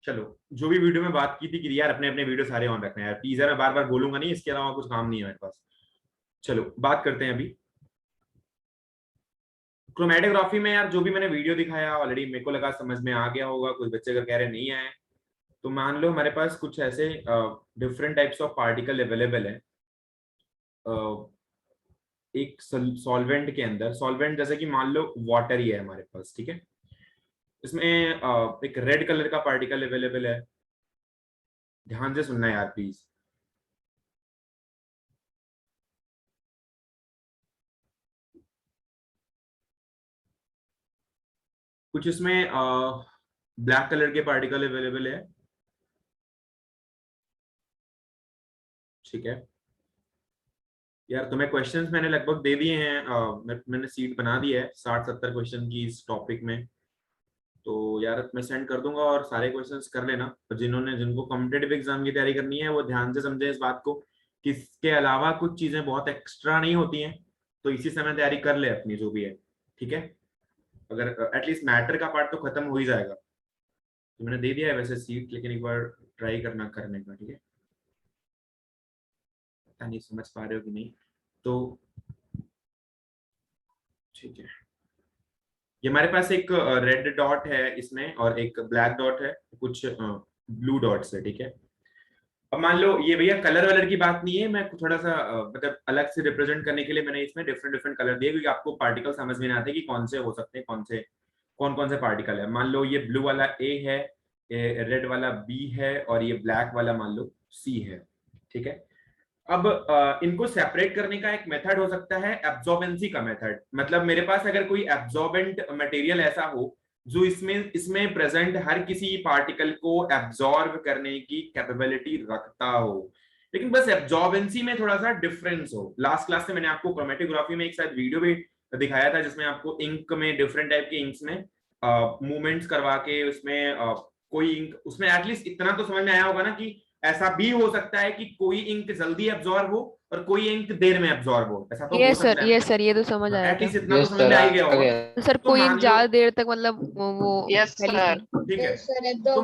चलो, जो भी वीडियो में बात की थी कि यार अपने अपने वीडियो सारे ऑन रखना है यार प्लीज, यार मैं बार बार बोलूंगा नहीं, इसके अलावा कुछ काम नहीं है मेरे पास। चलो बात करते हैं अभी क्रोमेटोग्राफी में। यार जो भी मैंने वीडियो दिखाया ऑलरेडी मेरे को लगा समझ में आ गया होगा। कुछ बच्चे अगर कह रहे नहीं आए तो मान लो हमारे पास कुछ ऐसे different types of particle available है एक सॉल्वेंट के अंदर। सॉल्वेंट जैसे कि मान लो वाटर ही है हमारे पास, ठीक है। इसमें एक रेड कलर का पार्टिकल अवेलेबल है। ध्यान से सुनना यार प्लीज। कुछ इसमें ब्लैक कलर के पार्टिकल अवेलेबल है, ठीक है। यार तुम्हें क्वेश्चंस मैंने लगभग दे दिए हैं। मैंने सीट बना दी है 60-70 क्वेश्चन की इस टॉपिक में। तो यार मैं सेंड कर दूंगा और सारे क्वेश्चंस कर लेना। और जिनको कॉम्पिटेटिव एग्जाम की तैयारी करनी है वो ध्यान से समझे इस बात को कि इसके अलावा कुछ चीजें बहुत एक्स्ट्रा नहीं होती हैं। तो इसी समय तैयारी कर ले अपनी जो भी है, ठीक है। अगर एटलीस्ट मैटर का पार्ट तो खत्म हो ही जाएगा। तो मैंने दे दिया है वैसे सीट, लेकिन एक बार ट्राई करना करने का, ठीक है। पता नहीं समझ पा रहे हो कि नहीं, तो ठीक है। ये हमारे पास एक रेड डॉट है इसमें और एक ब्लैक डॉट है, कुछ ब्लू डॉट्स है, ठीक है। अब मान लो ये भैया कलर वलर की बात नहीं है, मैं थोड़ा सा मतलब अलग से रिप्रेजेंट करने के लिए मैंने इसमें डिफरेंट डिफरेंट कलर दिए क्योंकि आपको पार्टिकल समझ में नहीं आते कि कौन से हो सकते हैं, कौन कौन से पार्टिकल है। मान लो ये ब्लू वाला ए है, रेड वाला बी है और ये ब्लैक वाला मान लो सी है, ठीक है। अब इनको सेपरेट करने का एक मेथड हो सकता है एब्जॉर्बेंसी का मेथड। मतलब मेरे पास अगर कोई एब्जॉर्बेंट मटेरियल ऐसा हो जो इसमें इसमें प्रेजेंट हर किसी पार्टिकल को एब्जॉर्ब करने की कैपेबिलिटी रखता हो, लेकिन बस एब्जॉर्बेंसी में थोड़ा सा डिफरेंस हो। लास्ट क्लास में मैंने आपको क्रोमेटोग्राफी में एक शायद वीडियो भी दिखाया था जिसमें आपको इंक में डिफरेंट टाइप के इंक्स में मूवमेंट्स करवा के उसमें कोई इंक उसमें एटलीस्ट इतना तो समझ में आया होगा ना कि ऐसा भी हो सकता है कि कोई इंक जल्दी एब्जॉर्ब हो और कोई इंक देर में एब्जॉर्ब हो, ऐसा तो हो यस सर, सकता है यस सर, ये तो समझ ना। आया था। एटलीस्ट इतना तो यस समझ सर में आ आ ही गया होगा। गया। तो सर तो कोई मान लो, ज्यादा देर तक मतलब वो यस फैली सर। थी। ठीक है। सर तो एब्जॉर्ब हो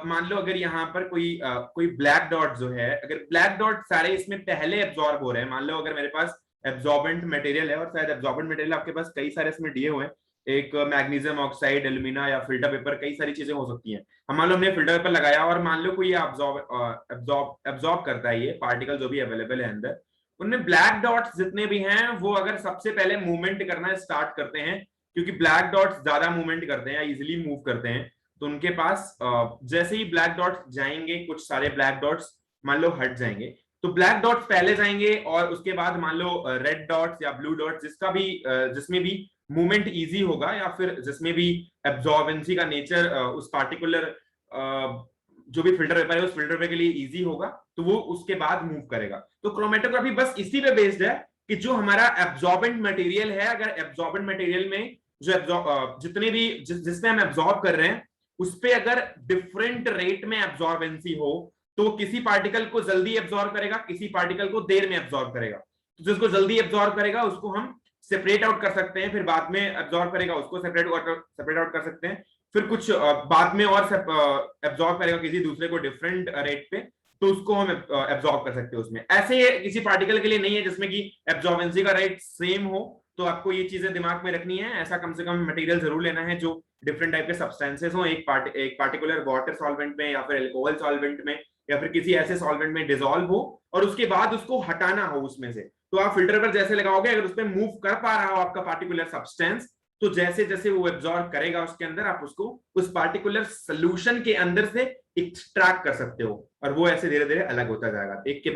मान लो अगर यहाँ पर कोई ब्लैक डॉट जो है, अगर ब्लैक डॉट सारे इसमें पहले एब्जॉर्ब हो रहे हैं, मान लो अगर मेरे पास एब्जॉर्बेंट मटेरियल है और शायद एब्जॉर्बेंट मटेरियल आपके पास कई सारे इसमें दिए हुए हैं, एक मैग्नीशियम ऑक्साइड, एल्यूमिना या फिल्टर पेपर, कई सारी चीजें हो सकती हैं। हम मान लो हमने फिल्टर पेपर लगाया और मान लो कोई एब्जॉर्ब करता है ये पार्टिकल जो भी अवेलेबल है अंदर, उनमें ब्लैक डॉट्स जितने भी हैं वो अगर सबसे पहले मूवमेंट करना स्टार्ट करते हैं, क्योंकि ब्लैक डॉट्स ज्यादा मूवमेंट करते हैं या इजिली मूव करते हैं, तो उनके पास जैसे ही ब्लैक डॉट्स जाएंगे, कुछ सारे ब्लैक डॉट्स मान लो हट जाएंगे, तो ब्लैक डॉट्स पहले जाएंगे और उसके बाद मान लो रेड डॉट्स या ब्लू डॉट्स जिसका भी जिसमें भी मूवमेंट इजी होगा या फिर जिसमें भी एब्जॉर्बेंसी का नेचर उस पार्टिकुलर जो भी फिल्टर पेपर है उस फिल्टर पेपर के लिए इजी होगा, तो वो उसके बाद मूव करेगा। तो क्रोमेटोग्राफी बस इसी पे बेस्ड है कि जो हमारा एब्जॉर्बेंट मटेरियल है, अगर एब्जॉर्बेंट मटेरियल में जो जितने भी जिसमें हम एब्जॉर्ब कर रहे हैं उस पे अगर डिफरेंट रेट में एब्जॉर्बेंसी हो तो किसी पार्टिकल को जल्दी एब्जॉर्ब करेगा, किसी पार्टिकल को देर में एब्जॉर्ब करेगा। तो जिसको जल्दी एब्जॉर्ब करेगा उसको हम सेपरेट आउट कर सकते हैं, फिर बाद में एब्जॉर्ब करेगा उसको सेपरेट आउट कर सकते हैं, फिर कुछ बाद में और एब्जॉर्ब करेगा किसी दूसरे को डिफरेंट रेट पे, तो उसको हम एब्जॉर्ब कर सकते हैं उसमें। ऐसे किसी पार्टिकल के लिए नहीं है जिसमें कि एब्जॉर्बेंसी का रेट सेम हो। तो आपको ये चीजें दिमाग में रखनी है, ऐसा कम से कम मटेरियल जरूर लेना है जो डिफरेंट टाइप के सब्सटेंसेस हो, एक पार्टिकुलर वाटर सॉल्वेंट में या फिर अल्कोहल सॉल्वेंट में या फिर किसी ऐसे सॉल्वेंट में डिसॉल्व हो और उसके बाद उसको हटाना हो उसमें से। तो आप फिल्टर पर जैसे लगाओगे, अगर उसमें मूव कर पा रहा हो आपका पार्टिकुलर सब्सटेंस, तो जैसे जैसे वो एब्जॉर्ब करेगा उसके अंदर, आप उसको उस पार्टिकुलर सोल्यूशन के अंदर से एक्सट्रैक्ट कर सकते हो और वो ऐसे धीरे धीरे अलग होता जाएगा, एक के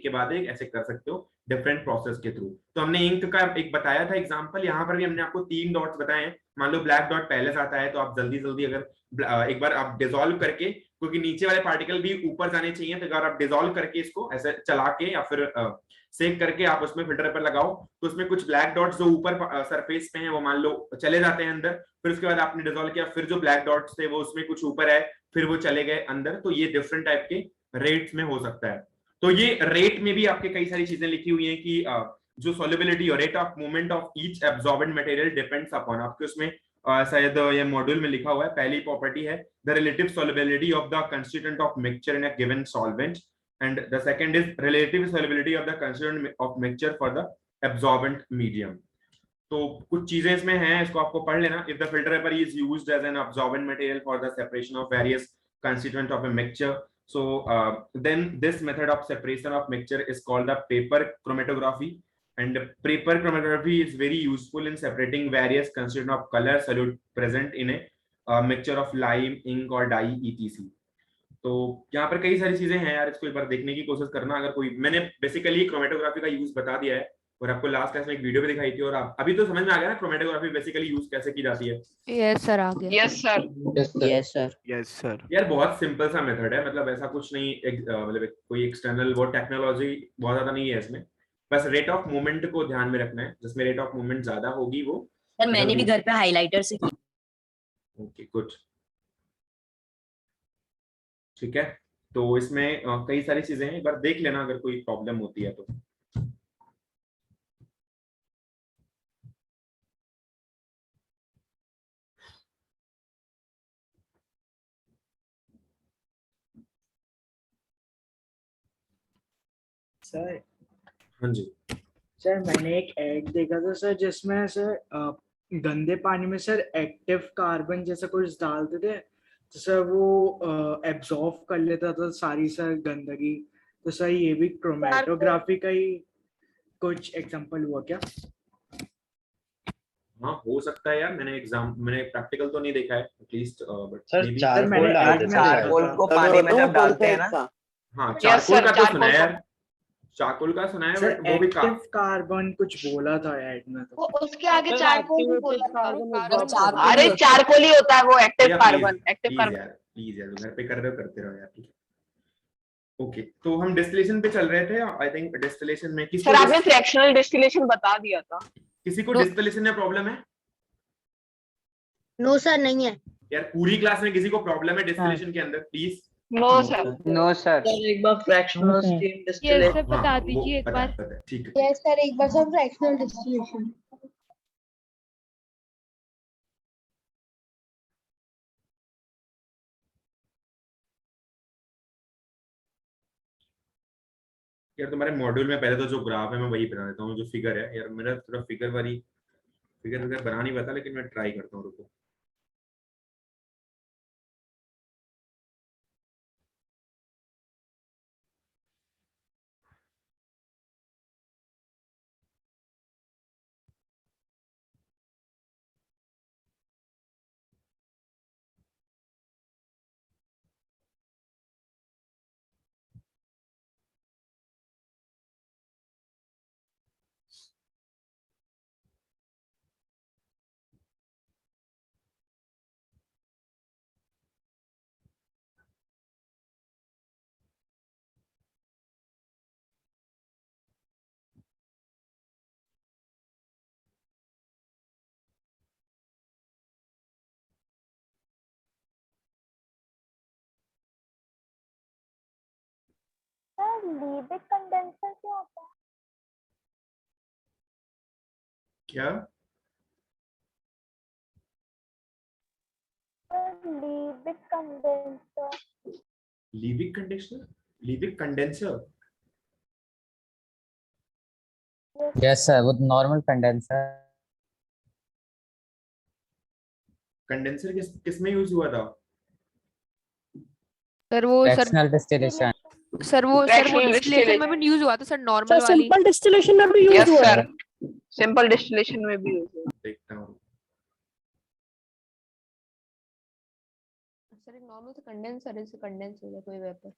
बाद एक ऐसे कर सकते हो डिफरेंट प्रोसेस के थ्रू। तो हमने इंक का एक बताया था एग्जांपल, यहाँ पर भी हमने आपको 3 डॉट्स बताए हैं। मान लो ब्लैक डॉट पहले से आता है तो आप जल्दी जल्दी अगर एक बार आप डिसॉल्व करके, क्योंकि नीचे वाले पार्टिकल भी ऊपर जाने चाहिए, तो अगर आप डिसॉल्व करके इसको ऐसे चला के या फिर सेक करके आप उसमें फिल्टर पेपर लगाओ तो उसमें कुछ ब्लैक डॉट्स जो ऊपर सरफेस पे हैं वो मान लो चले जाते हैं अंदर, फिर उसके बाद आपने डिसॉल्व किया, फिर जो ब्लैक डॉट्स थे वो उसमें कुछ ऊपर है, फिर वो चले गए अंदर। तो ये डिफरेंट टाइप के रेट्स में हो सकता है। तो ये रेट में भी आपके कई सारी चीजें लिखी हुई हैं कि जो सॉल्युबिलिटी और rate of movement of each absorbent material depends upon, आपके उसमें शायद ये मॉड्यूल में लिखा हुआ है। पहली प्रॉपर्टी है the relative solubility of the constituent of mixture in a given solvent, and the second is relative solubility of the constituent of mixture for the absorbent medium. तो कुछ चीजें इसमें हैं, इसको आपको पढ़ लेना। If the filter paper is used as an absorbent material for the separation of various constituent of a mixture, so then this method of separation of mixture is called the paper chromatography, and paper chromatography is very useful in separating various constituent of color solute present in a mixture of lime, ink or dye etc. तो यहाँ पर कई सारी चीजें हैं यार, इसको एक बार देखने की कोशिश करना। अगर कोई, मैंने बेसिकली क्रोमेटोग्राफी का यूज बता दिया है और आपको लास्ट क्लास में एक वीडियो भी दिखाई थी, और आप अभी तो समझ में आ गया ना क्रोमेटोग्राफी बेसिकली यूज कैसे की जाती है। यस सर, आ गया। Yes sir. Yes sir. Yes sir. यार बहुत सिंपल सा मेथड है, मतलब ऐसा कुछ नहीं, मतलब कोई एक्सटर्नल वो टेक्नोलॉजी बहुत ज्यादा नहीं है इसमें। बस रेट ऑफ मूवमेंट को ध्यान में रखना है, जिसमें रेट ऑफ मूवमेंट ज्यादा होगी वो। सर मैंने भी घर पे हाइलाइटर से की। ओके गुड, ठीक है। तो इसमें कई सारी चीजें हैं, एक बार देख लेना अगर कोई प्रॉब्लम होती है तो। सर हाँ जी सर मैंने एक ऐड देखा था सर, जिसमें सर गंदे पानी में सर एक्टिव कार्बन जैसा कुछ डालते थे, तो सर वो एब्जॉर्ब कर लेता था सारी सर गंदगी। तो सर ये भी क्रोमेटोग्राफी का ही कुछ एग्जांपल हुआ क्या? हाँ हो सकता है यार, मैंने प्रैक्टिकल तो नहीं देखा है at least, but sir may be. Charcoal डालते थे चारकोल शायद। को पानी में जब डालते हैं ना। हाँ Yes, चारकोल sir, का तो चारकोल सुना है को- यार, चारकोल का सुना है, सर बट वो भी एक्टिव कार्बन कुछ बोला था ऐड में तो। वो उसके आगे चारकोल भी बोला था। चारकोल अरे चारकोल ही होता है वो active carbon. Active please carbon यार, प्लीज यार, घर पे कर रहे हो करते रहो यार, ठीक है। ओके तो हम डिस्टिलेशन पे चल रहे थे। आई थिंक डिस्टिलेशन में सर आपने फ्रैक्शनल डिस्टिलेशन बता दिया था। किसी को No. डिस्टिलेशन में प्रॉब्लम है? नो सर नहीं है। यार पूरी क्लास में किसी को प्रॉब्लम है डिस्टिलेशन के अंदर? Please. No sir. No sir. एक बार fractional steam yes distillation sir, बता दीजिए एक बार। ठीक है। यस सर, एक बार सर फ्रैक्शनल डिस्टिलेशन। यार तुम्हारे मॉड्यूल में पहले तो जो ग्राफ है मैं वही बना देता हूँ, जो फिगर है यार, मेरा थोड़ा फिगर वाली फिगर वगैरह बना नहीं पता, लेकिन मैं ट्राई करता हूँ, रुको। लीबिक कंडेंसर क्या होता है? क्या? Liebig condenser. Liebig conditioner, Liebig condenser. Yes sir, वो नॉर्मल कंडेंसर। कंडेंसर किस में यूज हुआ था? सर वो सर फ्रैक्शनल डिस्टिलेशन। वो Fractional डिस्टिलेशन में distillation। भी यूज हुआ था सर, नॉर्मल वाली। सिंपल डिस्टिलेशन में भी यूज यस हुआ है। सर, सिंपल डिस्टिलेशन में भी यूज हुआ। देखता हूँ। सर एक नॉर्मल से कंडेंसर है, कंडेंस हो गया कोई वेपर।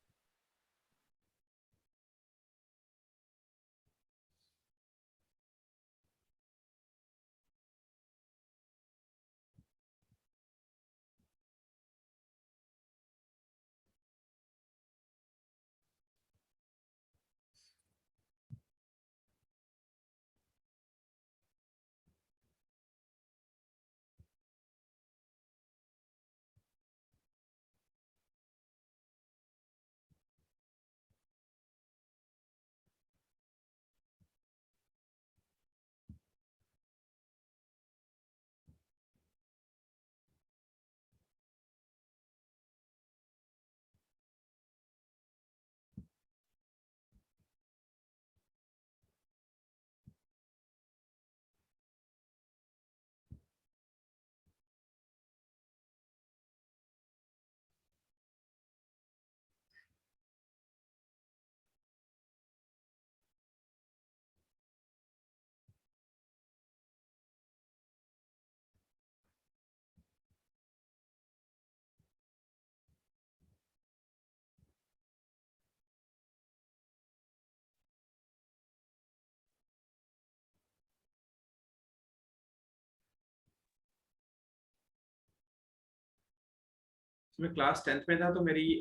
मैं क्लास 10th में था तो मेरी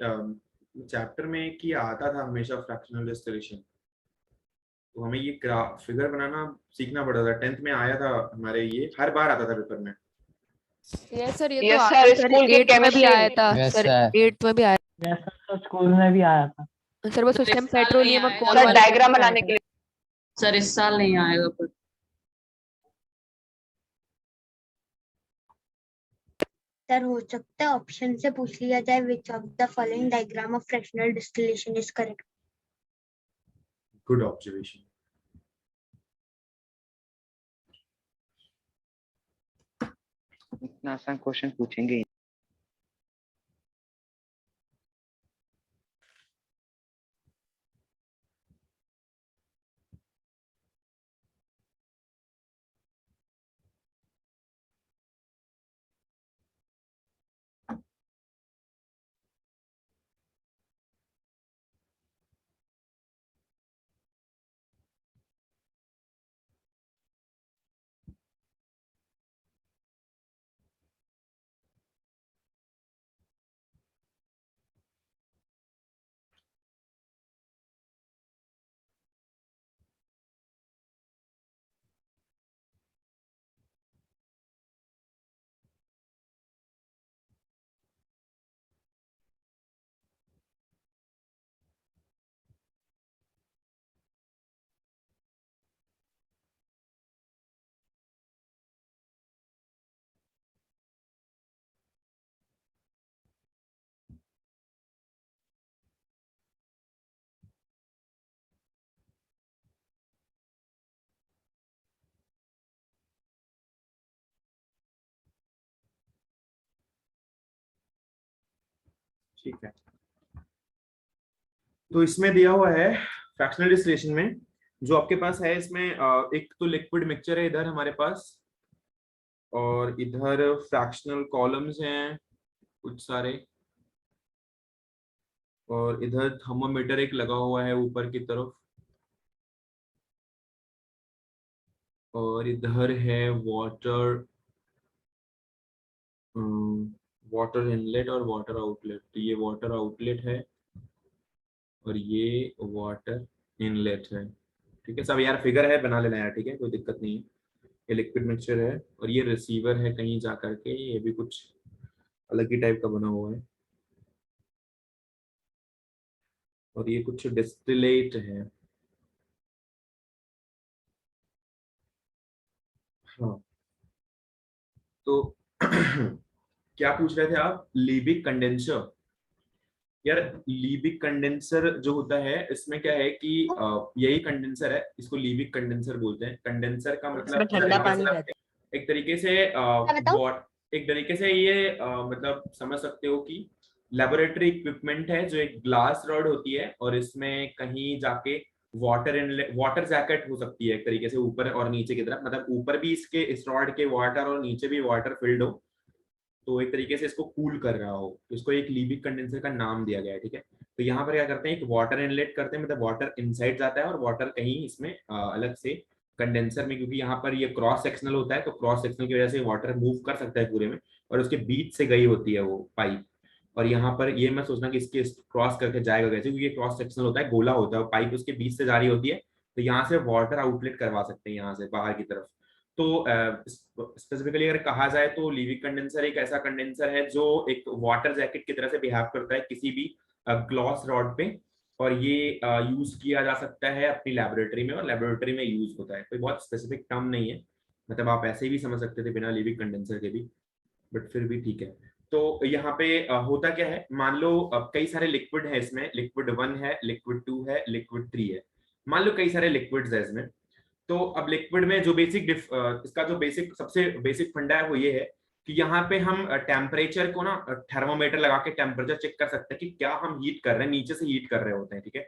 चैप्टर में किया आता था हमेशा फ्रैक्शनल डिस्टिलेशन, तो हमें ये फिगर बनाना सीखना पड़ता था। 10th में आया था हमारे, ये हर बार आता था पेपर में। यस सर, ये तो Yes, आया sir, सर, स्कूल के 8th में भी chemistry आया था Yes, सर, sir. 8th में भी आया यस सर, स्कूल में भी आया था। सर, बस उस टाइम पेट्रोलियम और कोल सर वाले डायग्राम chapter आए बनाने थे। के लिए। सर इस साल नहीं आएगा पर। सर हो सकता है ऑप्शन से पूछ लिया जाए which of the following diagram of fractional distillation is correct. Good observation. इतना आसान क्वेश्चन पूछेंगे ही। ठीक है, तो इसमें दिया हुआ है फ्रैक्शनल डिस्टिलेशन में जो आपके पास है, इसमें एक तो लिक्विड मिक्सचर है इधर हमारे पास, और इधर फ्रैक्शनल कॉलम्स हैं कुछ सारे, और इधर थर्मोमीटर एक लगा हुआ है ऊपर की तरफ, और इधर है वाटर वाटर इनलेट और वाटर आउटलेट। तो ये वाटर आउटलेट है और ये वाटर इनलेट है। ठीक है सब यार, फिगर है बना लेना यार, ठीक है कोई दिक्कत नहीं है। ये लिक्विड मिक्सचर है और ये रिसीवर है कहीं जा करके, ये भी कुछ अलग ही टाइप का बना हुआ है, और ये कुछ डिस्टिलेट है। हाँ तो क्या पूछ रहे थे आप? लीबिक कंडेंसर। यार लीबिक कंडेंसर जो होता है इसमें क्या है कि यही कंडेंसर है, इसको लीबिक कंडेंसर बोलते हैं। कंडेंसर का मतलब ठंडा पानी रहता एक तरीके से एक तरीके से ये मतलब समझ सकते हो कि लेबोरेटरी इक्विपमेंट है जो एक ग्लास रॉड होती है, और इसमें कहीं जाके वाटर जैकेट हो सकती है एक तरीके से ऊपर और नीचे की तरफ, मतलब ऊपर भी इसके इस रॉड के वाटर और नीचे भी वाटर फिल्ड हो, तो एक तरीके से इसको कूल कर रहा हो, तो इसको एक लीबिक कंडेंसर का नाम दिया गया है। ठीक है, तो यहाँ पर क्या करते हैं, एक वाटर इनलेट करते हैं, मतलब वाटर इनसाइड जाता है और वाटर कहीं इसमें अलग से कंडेंसर में, क्योंकि यहाँ पर ये क्रॉस सेक्शनल होता है तो क्रॉस सेक्शनल की वजह से वाटर मूव कर सकता है पूरे में, और उसके बीच से गई होती है वो पाइप। और यहाँ पर ये मैं सोचना कि इसके क्रॉस करके जाएगा कैसे, क्योंकि ये क्रॉस सेक्शनल होता है, गोला होता है, पाइप उसके बीच से जा रही होती है, तो यहाँ से वाटर आउटलेट करवा सकते हैं यहाँ से बाहर की तरफ। तो स्पेसिफिकली अगर कहा जाए तो लीविक कंडेंसर एक ऐसा कंडेंसर है जो एक वाटर जैकेट की तरह से बिहेव करता है किसी भी ग्लॉस रॉड पे, और ये यूज किया जा सकता है अपनी लेबोरेटरी में, और लेबोरेटरी में यूज होता है। कोई बहुत स्पेसिफिक टर्म नहीं है, मतलब आप ऐसे भी समझ सकते थे बिना लीविक कंडेंसर के भी, बट फिर भी ठीक है। तो यहाँ पे होता क्या है, मान लो कई सारे लिक्विड है इसमें, लिक्विड 1 है, लिक्विड 2 है, लिक्विड 3 है, मान लो कई सारे लिक्विड्स है इसमें। तो अब लिक्विड में जो बेसिक इसका जो बेसिक सबसे बेसिक फंडा है वो ये है कि यहाँ पे हम टेम्परेचर को ना थर्मोमीटर लगा के टेम्परेचर चेक कर सकते हैं कि क्या हम हीट कर रहे हैं, नीचे से हीट कर रहे होते हैं। ठीक है,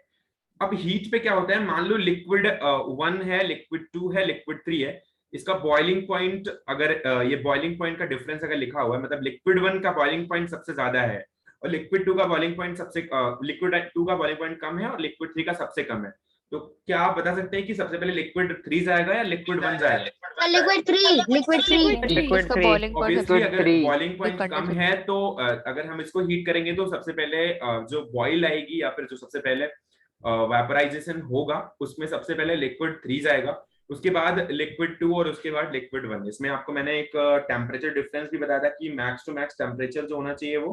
अब हीट पे क्या होता है, मान लो लिक्विड 1 है, लिक्विड 2 है, लिक्विड 3 है, इसका बॉइलिंग पॉइंट अगर ये बॉइलिंग पॉइंट का डिफरेंस अगर लिखा हुआ है, मतलब लिक्विड 1 का बॉइलिंग पॉइंट सबसे ज्यादा है और लिक्विड 2 का बॉइलिंग पॉइंट सबसे लिक्विड 2 का बॉइलिंग पॉइंट कम है और लिक्विड 3 का सबसे कम है, तो क्या आप बता सकते हैं कि सबसे पहले लिक्विड 3 जाएगा या लिक्विड 1 जाएगा? लिक्विड 3 Liquid इसका three. बॉइलिंग पॉइंट ऑब्वियसली अगर three. बॉइलिंग पॉइंट कोई कम condenser है तो अगर हम इसको हीट करेंगे तो सबसे पहले जो बॉइल आएगी या फिर जो सबसे पहले वेपराइजेशन होगा उसमें सबसे पहले लिक्विड 3 जाएगा, उसके बाद लिक्विड 2 और उसके बाद लिक्विड 1। इसमें आपको मैंने एक टेम्परेचर डिफरेंस भी बताया था कि मैक्स टू मैक्स टेम्परेचर जो होना चाहिए वो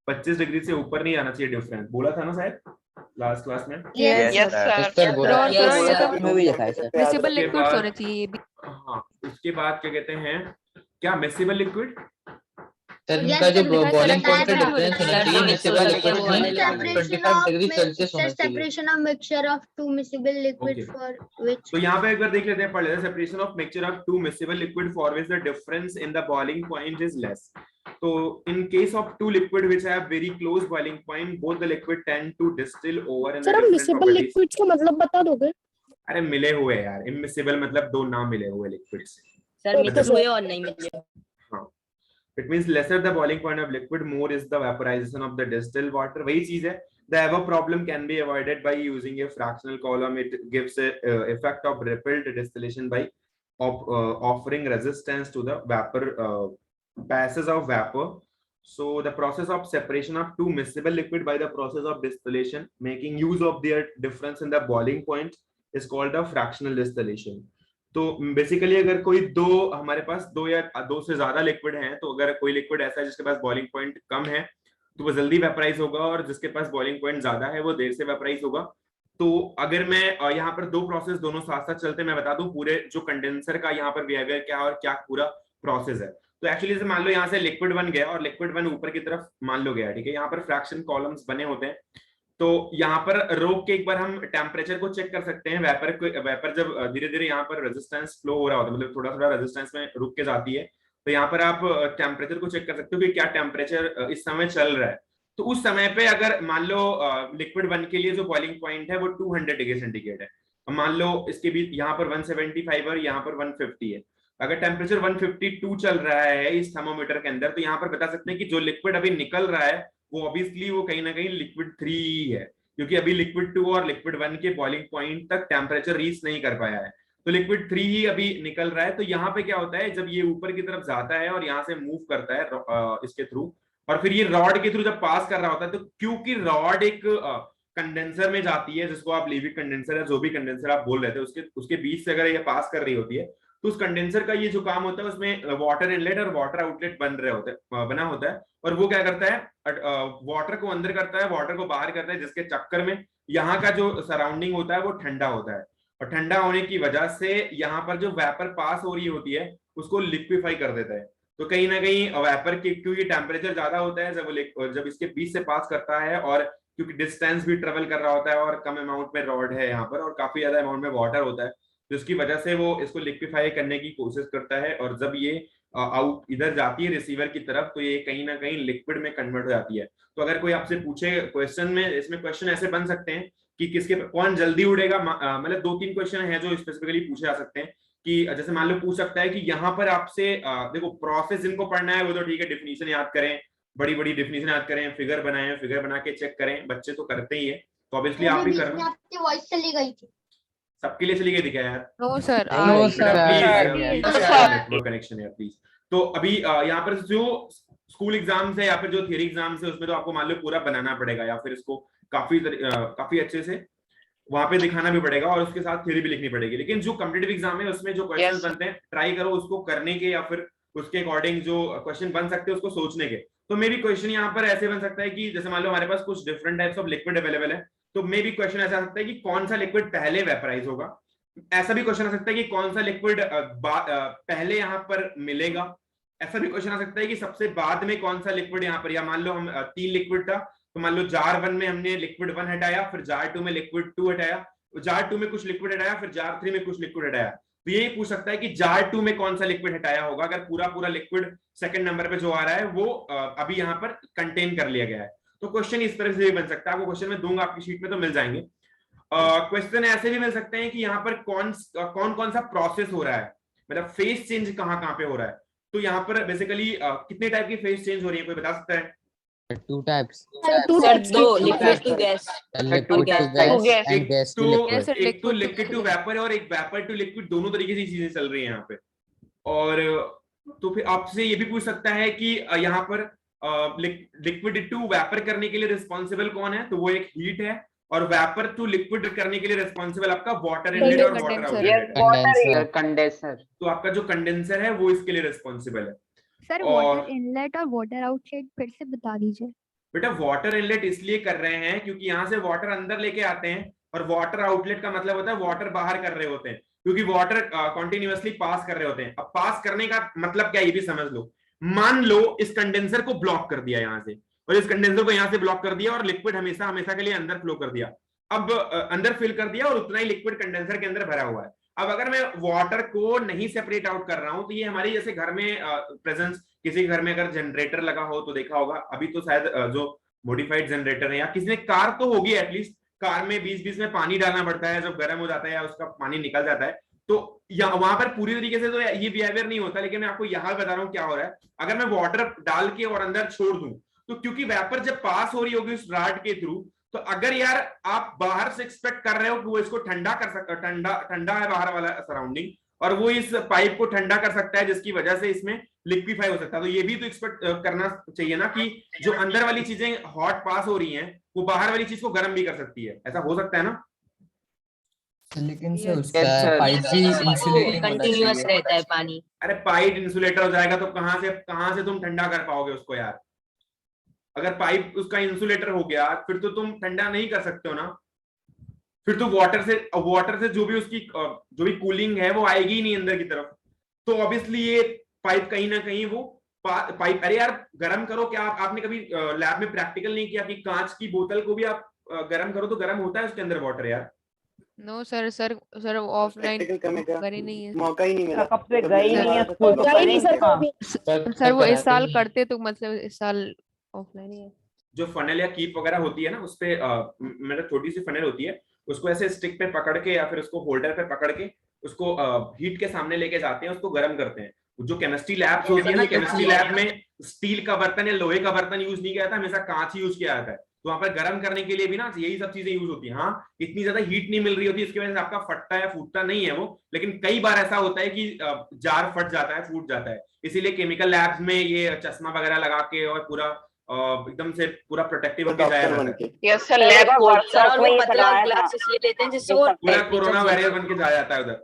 25 डिग्री से ऊपर नहीं आना चाहिए डिफरेंस, बोला था ना शायद लास्ट क्लास में। Yes, Yes, sir. सर बोला और Yes, ये sir. सब में भी लिखा है सर। मिसिबल उसके लिक्विड्स बाद- होने चाहिए ये भी। हाँ, उसके बाद क्या कहते हैं, क्या मिसिबल लिक्विड? सर Yes, इनका जो sir, लिखा बॉइलिंग है, पॉइंट का sir. डिफरेंस होना Sir, चाहिए मिक्सिबल sir, लिक्विड sir, में sir, 25 डिग्री सेल्सियस होना चाहिए। separation of mixture of two miscible liquid Okay. for which तो यहाँ पे एक बार देख लेते हैं, पढ़ लेते हैं। Separation of mixture of two miscible liquid for which the difference in the boiling point is less. तो in case of two liquid which have very close boiling point both the liquid tend to distil over in the different properties. Liquids का मतलब बता दोगे? अरे मिले हुए यार, immiscible मतलब दो ना मिले हुए लिक्विड से। सर मिक्स हुए और नहीं मिले। हाँ, it means lesser the boiling point of liquid, more is the vaporization of the distilled water। वही चीज है। The above problem can be avoided by using a fractional column. It gives a effect of repelled distillation by offering resistance to the vapor passes of vapor. So the process of separation of two miscible liquid by the process of distillation, making use of their difference in the boiling point, is called the fractional distillation। तो basically अगर कोई दो हमारे पास दो या दो से ज्यादा लिक्विड हैं, तो अगर कोई लिक्विड ऐसा है जिसके पास बॉइलिंग पॉइंट कम है तो वो जल्दी वेपराइज होगा, और जिसके पास बॉइलिंग पॉइंट ज्यादा है वो देर से वेपराइज होगा। तो अगर मैं यहाँ पर दो प्रोसेस दोनों साथ साथ चलते, मैं बता दूं पूरे जो कंडेंसर का यहाँ पर बिहेवियर क्या और क्या पूरा प्रोसेस है। तो एक्चुअली जैसे मान लो यहाँ से लिक्विड 1 गया और लिक्विड 1 ऊपर की तरफ मान लो गया, ठीक है। यहाँ पर फ्रैक्शन कॉलम्स बने होते हैं, तो यहाँ पर रोक के एक बार हम टेम्परेचर को चेक कर सकते हैं। वेपर जब धीरे धीरे यहाँ पर रेजिस्टेंस फ्लो हो रहा होता है, मतलब थोड़ा थोड़ा रेजिस्टेंस में रुक के जाती है, तो यहाँ पर आप टेम्परेचर को चेक कर सकते हो कि क्या टेम्परेचर इस समय चल रहा है। तो उस समय पे अगर मान लो लिक्विड 1 के लिए जो बॉइलिंग पॉइंट है वो 200 डिग्री सेंटीग्रेड है, मान लो इसके बीच यहाँ पर 175 और यहाँ पर 150 है। अगर टेम्परेचर 152 चल रहा है इस थर्मोमीटर के अंदर, तो यहाँ पर बता सकते हैं कि जो लिक्विड अभी निकल रहा है वो ऑब्वियसली वो कहीं ना कहीं लिक्विड 3 है, क्योंकि अभी लिक्विड 2 और लिक्विड 1 के बॉइलिंग पॉइंट तक टेम्परेचर रीच नहीं कर पाया है, तो लिक्विड 3 ही अभी निकल रहा है। तो यहाँ पे क्या होता है, जब ये ऊपर की तरफ जाता है और यहाँ से मूव करता है इसके थ्रू, और फिर ये रॉड के थ्रू जब पास कर रहा होता है, तो क्योंकि रॉड एक कंडेंसर में जाती है, जिसको आप लीविक कंडेंसर या जो भी कंडेंसर आप बोल रहे थे, उसके बीच से अगर ये पास कर रही होती है, तो उस कंडेंसर का ये जो काम होता है उसमें वाटर इनलेट और वाटर आउटलेट बना होता है, और वो क्या करता है, वाटर को अंदर करता है, वाटर को बाहर करता है, जिसके चक्कर में यहाँ का जो सराउंडिंग होता है वो ठंडा होता है, और ठंडा होने की वजह से यहाँ पर जो वेपर पास हो रही होती है उसको लिक्विफाई कर देता है। तो कहीं ना कहीं वेपर की क्योंकि टेम्परेचर ज्यादा होता है जब इसके बीच से पास करता है, और क्योंकि डिस्टेंस भी ट्रेवल कर रहा होता है और कम अमाउंट में रॉड है यहाँ पर और काफी ज्यादा अमाउंट में वाटर होता है, तो इसकी वजह से वो इसको लिक्विफाई करने की कोशिश करता है, और जब ये आउट इधर जाती है रिसीवर की तरफ, तो ये कहीं ना कहीं लिक्विड में कन्वर्ट हो जाती है। तो अगर कोई आपसे पूछे क्वेश्चन में, इसमें क्वेश्चन ऐसे बन सकते हैं कि कौन जल्दी उड़ेगा, मतलब 2-3 क्वेश्चन है जो स्पेसिफिकली पूछे जा सकते हैं, कि जैसे मान लो पूछ सकता है कि यहाँ पर आपसे देखो प्रोसेस जिनको पढ़ना है वो तो ठीक है, डेफिनेशन याद करें, बड़ी बड़ी डेफिनेशन याद करें, फिगर बनाएं, फिगर बना के चेक करें, बच्चे तो करते ही है, तो ऑब्वियसली आप भी करना। आपकी वॉइस चली गई थी, सबके लिए चली गई थी क्या यार? No sir, No, sir. Network connection है प्लीज। तो अभी यहाँ पर जो स्कूल एग्जाम्स है या फिर जो थियरी एग्जाम्स है उसमें तो आपको मान लो पूरा बनाना पड़ेगा, या फिर इसको काफी अच्छे से वहां पे दिखाना भी पड़ेगा, और उसके साथ थ्योरी भी लिखनी पड़ेगी। लेकिन जो कॉम्पिटिटिव एग्जाम है उसमें जो क्वेश्चंस बनते हैं, ट्राई करो उसको करने के, या फिर उसके अकॉर्डिंग जो क्वेश्चन बन सकते हैं उसको सोचने के। तो मे भी क्वेश्चन यहाँ पर ऐसे बन सकता है कि जैसे मान लो हमारे पास कुछ different types of liquid available है, तो मे भी क्वेश्चन ऐसा आ सकता है कि कौन सा लिक्विड पहले वेपराइज होगा, ऐसा भी क्वेश्चन आ सकता है कि कौन सा लिक्विड पहले यहाँ पर मिलेगा, ऐसा भी क्वेश्चन आ सकता है कि सबसे बाद में कौन सा लिक्विड यहाँ पर, या मान लो हम 3 लिक्विड था, तो मान लो जार 1 में हमने लिक्विड 1 हटाया, फिर जार 2 में लिक्विड 2 हटाया, जार 2 में कुछ लिक्विड हटाया, फिर जार 3 में कुछ लिक्विड हटाया। तो ये पूछ सकता है कि जार 2 में कौन सा लिक्विड हटाया होगा, अगर पूरा लिक्विड सेकंड नंबर पे जो आ रहा है वो अभी यहाँ पर कंटेन कर लिया गया है। तो क्वेश्चन इस तरह से भी बन सकता है, आपको क्वेश्चन में दूंगा आपकी शीट में तो मिल जाएंगे। क्वेश्चन ऐसे भी मिल सकते हैं कि यहाँ पर कौन सा प्रोसेस हो रहा है, मतलब फेज चेंज कहाँ पे हो रहा है। तो यहाँ पर बेसिकली कितने टाइप की फेज चेंज हो रही है, कोई बता सकता है? Two types. सर दो, liquid to gas Liquid to gas gas gas. and gas to तो liquid. Yes, sir, एक तो liquid to liquid to gas. Vapour है और एक वेपर टू लिक्विड, दोनों तरीके से चीजें चल रही हैं यहाँ पे। और तो फिर आपसे ये भी पूछ सकता है कि यहाँ पर लिक्विड टू वेपर करने के लिए रिस्पॉन्सिबल कौन है, तो वो एक हीट है, और वेपर टू लिक्विड करने के लिए रिस्पॉन्सिबल आपका वाटर इनलेट और वाटर Condenser. आउटलेट है। Condenser. कंडेंसर। तो आपका जो कंडेंसर है वो इसके लिए रिस्पॉन्सिबल है। सर और- वाटर इनलेट और वाटर आउटलेट फिर से बता दीजिए। बेटा वाटर इनलेट इसलिए कर रहे हैं क्योंकि यहाँ से वाटर अंदर लेके आते हैं, और वाटर आउटलेट का मतलब होता है वाटर बाहर कर रहे होते हैं, क्योंकि वाटर कॉन्टिन्यूअसली पास कर रहे होते हैं। अब पास करने का मतलब क्या, ये भी समझ लो। मान लो इस कंडेंसर को ब्लॉक कर दिया यहाँ से, और इस कंडेंसर को यहाँ से ब्लॉक कर दिया, और लिक्विड हमेशा हमेशा के लिए अंदर फ्लो कर दिया। अब अंदर फिल कर दिया, और उतना ही लिक्विड कंडेंसर के अंदर भरा हुआ है। अब अगर मैं वाटर को नहीं सेपरेट आउट कर रहा हूं, तो ये हमारी जैसे घर में प्रेजेंस, किसी के घर में अगर जनरेटर लगा हो तो देखा होगा, अभी तो शायद जो मॉडिफाइड जनरेटर है, या किसी ने कार तो होगी एटलीस्ट, कार में बीच बीच में पानी डालना पड़ता है जब गर्म हो जाता है या उसका पानी निकल जाता है। तो वहां पर पूरी तरीके से तो ये बिहेवियर नहीं होता, लेकिन मैं आपको यहाँ बता रहा हूँ क्या हो रहा है। अगर मैं वाटर डाल के और अंदर छोड़ दूं, तो क्योंकि वेपर जब पास हो रही होगी उस रॉड के थ्रू, तो अगर यार आप बाहर से एक्सपेक्ट कर रहे हो कि वो इसको ठंडा कर सकता, ठंडा है बाहर वाला सराउंडिंग, और वो इस पाइप को ठंडा कर सकता है, जिसकी वजह से इसमें लिक्विफाई हो सकता है। तो ये भी तो एक्सपेक्ट करना चाहिए ना कि जो अंदर वाली चीजें हॉट पास हो रही हैं, वो बाहर वाली चीज को गर्म भी कर सकती है। ऐसा हो सकता है ना? लेकिन से उसका Yes, sir. पाइप भी इंसुलेटिंग होना कंटिन्यूअस चाहिए। रहता है पानी। अरे पाइप इंसुलेटर हो जाएगा तो कहां से तुम ठंडा कर पाओगे उसको यार? अगर पाइप उसका इंसुलेटर हो गया, फिर तो तुम ठंडा नहीं कर सकते हो ना। फिर तो वाटर से जो भी उसकी जो भी कूलिंग है वो आएगी ही नहीं अंदर की तरफ। तो ऑब्वियसली ये पाइप कहीं ना कहीं वो पाइप, अरे यार गर्म करो क्या? आपने कभी लैब में प्रैक्टिकल नहीं किया कि कांच की बोतल को भी आप गर्म करो तो गर्म होता है उसके अंदर वाटर यार? नो सर ऑफलाइन करी नहीं है मौका ही नहीं मिला। कब से गए ही नहीं है सर। स्कूल तो करेंगे। सर वो इस साल करते तो मतलब इस साल ऑफलाइन ही है। जो फनल या कीप वगैरह होती है ना, उस पे मतलब छोटी सी फनल होती है, उसको ऐसे स्टिक पे पकड़ के या फिर उसको होल्डर पे पकड़ के उसको हीट के सामने लेके जाते हैं, उसको गर्म करते हैं। जो केमिस्ट्री लैब्स होती है ना, केमिस्ट्री लैब में स्टील का बर्तन या लोहे का बर्तन यूज नहीं किया जाता, हमेशा कांच ही यूज किया जाता है। तो वहां पर गर्म करने के लिए भी ना यही सब चीजें यूज होती है। हाँ, इतनी ज्यादा हीट नहीं मिल रही होती, इसकी वजह से आपका फटता या फूटता नहीं है वो, लेकिन कई बार ऐसा होता है कि जार फट जाता है, फूट जाता है। इसीलिए केमिकल लैब्स में ये चश्मा वगैरह लगा के और पूरा एकदम से पूरा प्रोटेक्टिव होके जाया जाता है। यस सर, लैब सर और वो पतला ग्लास इसलिए लेते हैं जिससे वो पूरा कोरोना वायरस बन के जाया जाता है उधर,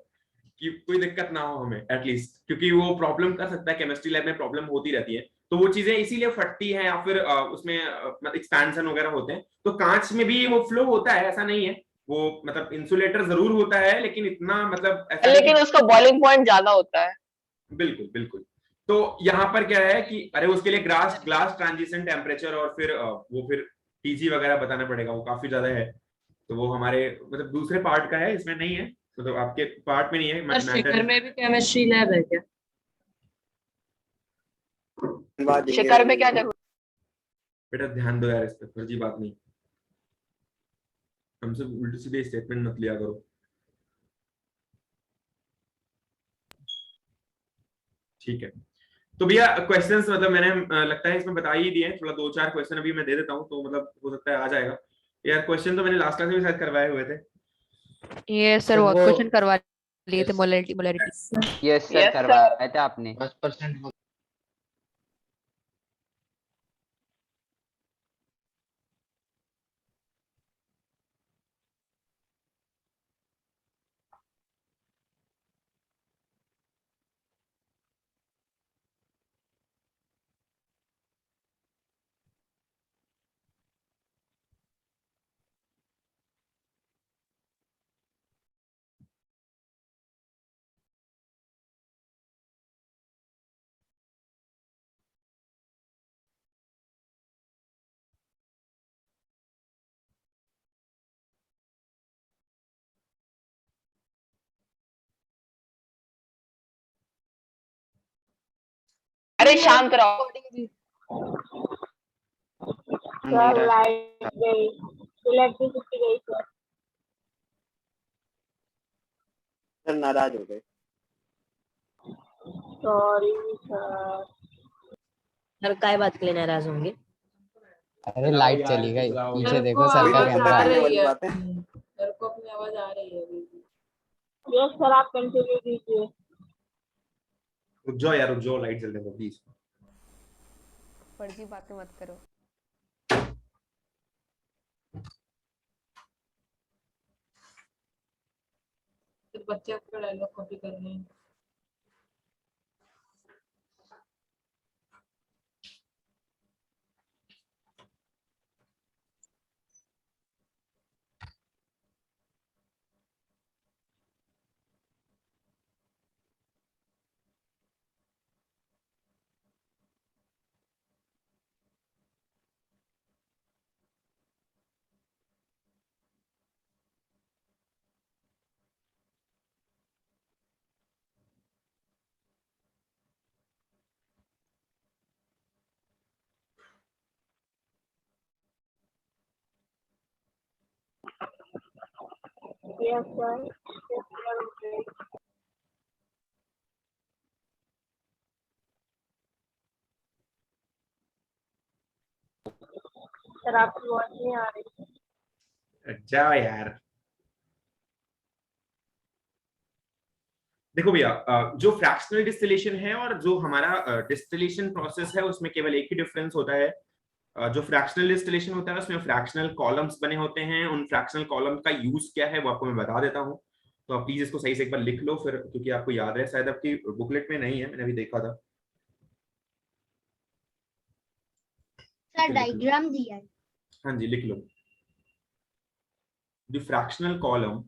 कि कोई दिक्कत ना हो हमें एटलीस्ट, क्योंकि वो प्रॉब्लम कर सकता है। केमिस्ट्री लैब में प्रॉब्लम होती रहती है, तो वो चीजें इसीलिए फटती हैं, या फिर उसमें मतलब एक्सपेंशन वगैरह होते हैं। तो कांच में भी वो फ्लो होता है, ऐसा नहीं है। वो मतलब इंसुलेटर जरूर होता है, लेकिन इतना मतलब ऐसा नहीं। लेकिन उसका बॉइलिंग पॉइंट ज्यादा होता है। बिल्कुल बिल्कुल। तो यहाँ पर क्या है कि अरे उसके लिए ग्लास ट्रांजिशन टेम्परेचर और फिर वो फिर टीजी वगैरह बताना पड़ेगा, वो काफी ज्यादा है। तो वो हमारे मतलब दूसरे पार्ट का है, इसमें नहीं है, मतलब आपके पार्ट में नहीं है। शिखर में भी केमिस्ट्री लैब है क्या? शिखर में क्या जरूरत? बेटा ध्यान दो यार, इस पे फर्जी बात नहीं, हमसे उल्टी सीधे स्टेटमेंट मत लिया करो। ठीक है, तो भैया क्वेश्चंस मतलब मैंने लगता है इसमें बता ही दिए हैं। थोड़ा 2-4 क्वेश्चन अभी मैं दे देता हूँ, तो मतलब हो सकता है आ जाएगा यार। क्वेश्चन तो मैंने लास्ट क्लास में भी शायद करवाए हुए थे। ये सर वो क्वेश्चन करवा लिए थे मोलैरिटी। यस सर, करवाया था आपने। 10%। अरे शांत रहो। सर लाइट गई, इलेक्ट्रिसिटी गई सर। सर नाराज हो गए। Sorry sir. सर काय बात के लिए नाराज होंगे? अरे लाइट यार, चली गई, चलाओ पीछे मेरे देखो को सर का आवाज कैमरा। आ रही वाली है बात है। मेरे को अपनी आवाज आ रही है अभी भी। यस सर आप कंटिन्यू कीजिए। रुक जाओ यार, रुक जाओ, लाइट जलने दो प्लीज। फर्जी बातें मत करो। फिर बच्चे आपको डायलॉग कॉपी करने हैं। Yes sir. सर आपकी आवाज नहीं आ रही। जाओ यार। देखो भैया, जो फ्रैक्शनल डिस्टिलेशन है और जो हमारा डिस्टिलेशन प्रोसेस है उसमें केवल एक ही डिफरेंस होता है। जो फ्रैक्शनल डिस्टिलेशन होता है उसमें फ्रैक्शनल कॉलम्स बने होते हैं। उन फ्रैक्शनल कॉलम का यूज क्या है वो आपको मैं बता देता हूँ, तो आप प्लीज इसको सही से एक बार लिख लो फिर, क्योंकि आपको याद रहे। शायद आपकी बुकलेट में नहीं है, मैंने अभी देखा था। सर डायग्राम दिया है। हाँ जी, लिख लो। The fractional column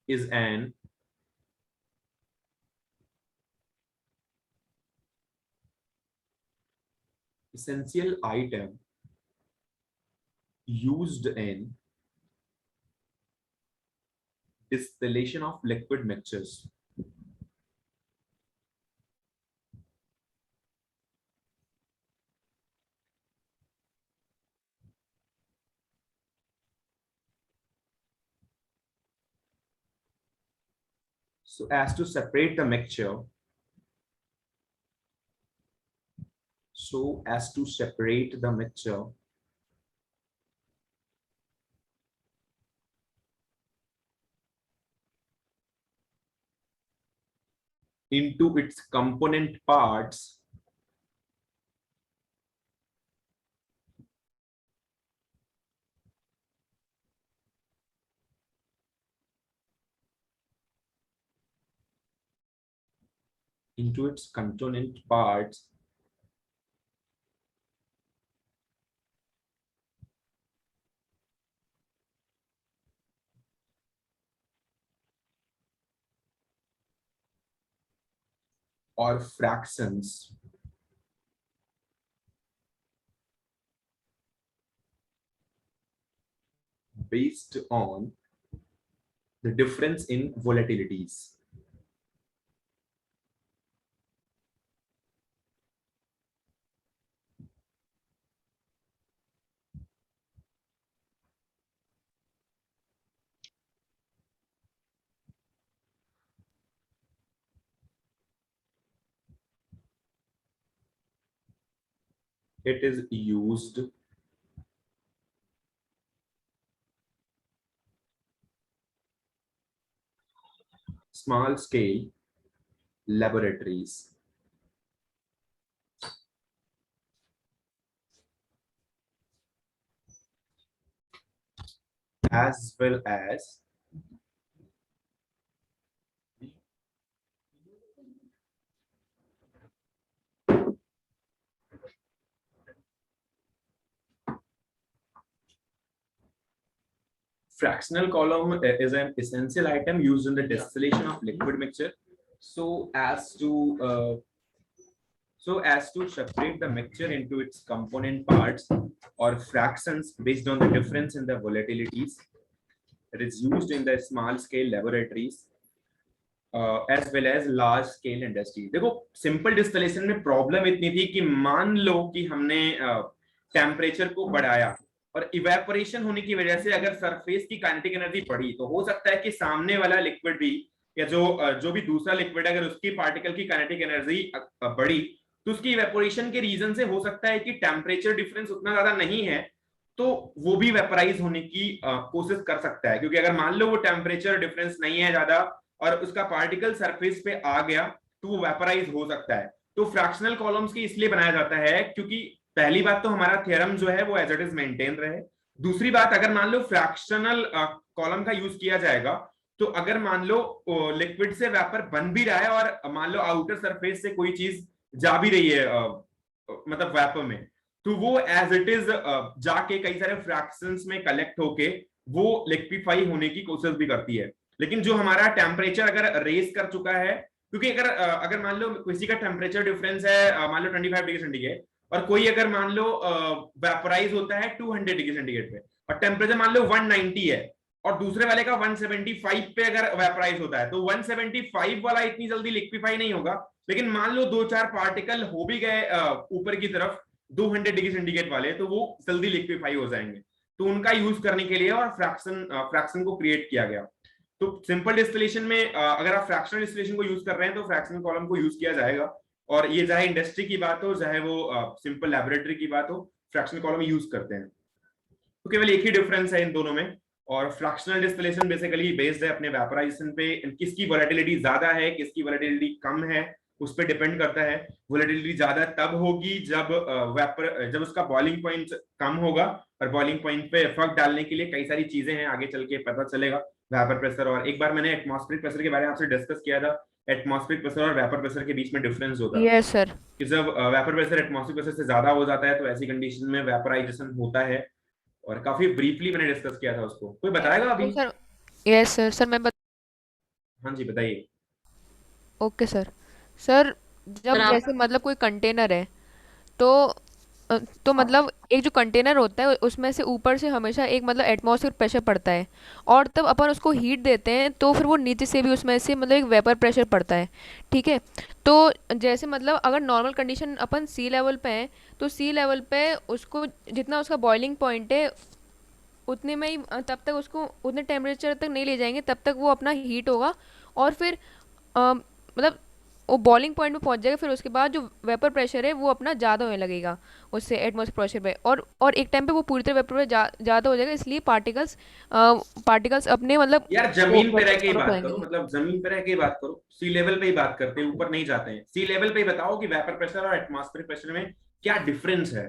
is an essential item used in distillation of liquid mixtures. So as to separate the mixture, into its component parts, or fractions based on the difference in volatilities. It is used small scale laboratories as well as fractional column is an essential item used in the distillation of liquid mixture so as to separate the mixture into its component parts or fractions based on the difference in the volatilities. It is used in the small scale laboratories as well as large scale industry. देखो simple distillation में problem इतनी थी कि मान लो कि हमने temperature को बढ़ाया और इवेपोरेशन होने की वजह से अगर सरफेस की काइनेटिक एनर्जी बढ़ी तो हो सकता है कि सामने वाला लिक्विड भी या जो भी दूसरा लिक्विड अगर उसकी पार्टिकल की काइनेटिक एनर्जी बढ़ी तो उसकी इवेपोरेशन के रीजन से हो सकता है कि टेम्परेचर डिफरेंस उतना ज्यादा नहीं है तो वो भी वेपराइज होने की कोशिश कर सकता है, क्योंकि अगर मान लो वो टेम्परेचर डिफरेंस नहीं है ज्यादा और उसका पार्टिकल सरफेस पे आ गया तो वो वेपराइज हो सकता है। तो फ्रैक्शनल कॉलम्स की इसलिए बनाया जाता है क्योंकि पहली बात तो हमारा थ्योरम जो है वो एज इट इज मेंटेन रहे, दूसरी बात अगर मान लो फ्रैक्शनल कॉलम का यूज किया जाएगा तो अगर मान लो लिक्विड से वेपर बन भी रहा है और मान लो आउटर सरफेस से कोई चीज जा भी रही है मतलब वेपर में, तो वो एज इट इज जाके कई सारे फ्रैक्शंस में कलेक्ट होके वो लिक्विफाई होने की कोशिश भी करती है। लेकिन जो हमारा टेम्परेचर अगर रेस कर चुका है, क्योंकि अगर मान लो किसी का टेम्परेचर डिफरेंस है मान लो 25 डिग्री सेंटीग्रेड और कोई अगर मान लो वेपराइज होता है 200 डिग्री सेंटीग्रेड पे और टेम्परेचर मान लो 190 है और दूसरे वाले का 175 पे अगर वेपराइज होता है तो 175 वाला इतनी जल्दी लिक्विफाई नहीं होगा, लेकिन मान लो 2-4 पार्टिकल हो भी गए ऊपर की तरफ 200 डिग्री सेंटीग्रेड वाले तो वो जल्दी लिक्विफाई हो जाएंगे। तो उनका यूज करने के लिए और फ्रैक्शन को क्रिएट किया गया। तो सिंपल डिस्टिलेशन में अगर आप फ्रैक्शनल डिस्टिलेशन को यूज कर रहे हैं तो फ्रैक्शनल कॉलम को यूज किया जाएगा, और ये चाहे इंडस्ट्री की बात हो चाहे वो सिंपल लैबोरेटरी की बात हो, फ्रैक्शनल कॉलम यूज करते हैं। तो केवल एक ही डिफरेंस है इन दोनों में, और फ्रैक्शनल डिस्टिलेशन बेसिकली बेस्ड है अपने वेपराइजेशन पे, किसकी वोलेटिलिटी ज्यादा है किसकी वोलेटिलिटी कम है उस पर डिपेंड करता है। वोलेटिलिटी ज्यादा तब होगी जब उसका बॉइलिंग पॉइंट कम होगा, और बॉइलिंग पॉइंट पे इफेक्ट डालने के लिए कई सारी चीजें हैं, आगे चल के पता चलेगा वेपर प्रेशर। और एक बार मैंने एटमॉस्फेरिक प्रेशर के बारे में आपसे डिस्कस किया था, एटमॉस्फेरिक प्रेशर और वेपर प्रेशर के बीच में डिफरेंस होता है। Yes sir. कि जब वेपर प्रेशर एटमॉस्फेरिक प्रेशर से ज्यादा हो जाता है तो ऐसी कंडीशन में वेपराइजेशन होता है, और काफी ब्रीफली मैंने डिस्कस किया था उसको। कोई बताएगा अभी? Sir yes sir. सर मैं हाँ जी बताइए। Okay sir. सर जब जैसे मतलब कोई कंटेनर है तो मतलब एक जो कंटेनर होता है उसमें से ऊपर से हमेशा एक मतलब एटमॉस्फेरिक प्रेशर पड़ता है, और तब अपन उसको हीट देते हैं तो फिर वो नीचे से भी उसमें से मतलब एक वेपर प्रेशर पड़ता है, ठीक है। तो जैसे मतलब अगर नॉर्मल कंडीशन अपन सी लेवल पे हैं तो सी लेवल पे उसको जितना उसका बॉइलिंग पॉइंट है उतने में ही तब तक उसको उतने टेम्परेचर तक नहीं ले जाएंगे, तब तक वो अपना हीट होगा और फिर मतलब वो बॉइलिंग पॉइंट पे पहुंच जाएगा। फिर उसके बाद जो वेपर प्रेशर है वो अपना ज़्यादा होने लगेगा उससे एटमॉस्फेरिक प्रेशर पे, और एक टाइम पे वो पूरी तरह वेपर प्रेशर ज़्यादा हो जाएगा, इसलिए पार्टिकल्स अपने मतलब यार जमीन पे रह के ही बात करो, मतलब जमीन पे रह के ही बात करो, सी लेवल पे ही बात करते हैं, ऊपर नहीं जाते हैं। सी लेवल पे ही बताओ कि वेपर प्रेशर और एटमॉस्फेरिक प्रेशर में क्या डिफरेंस है।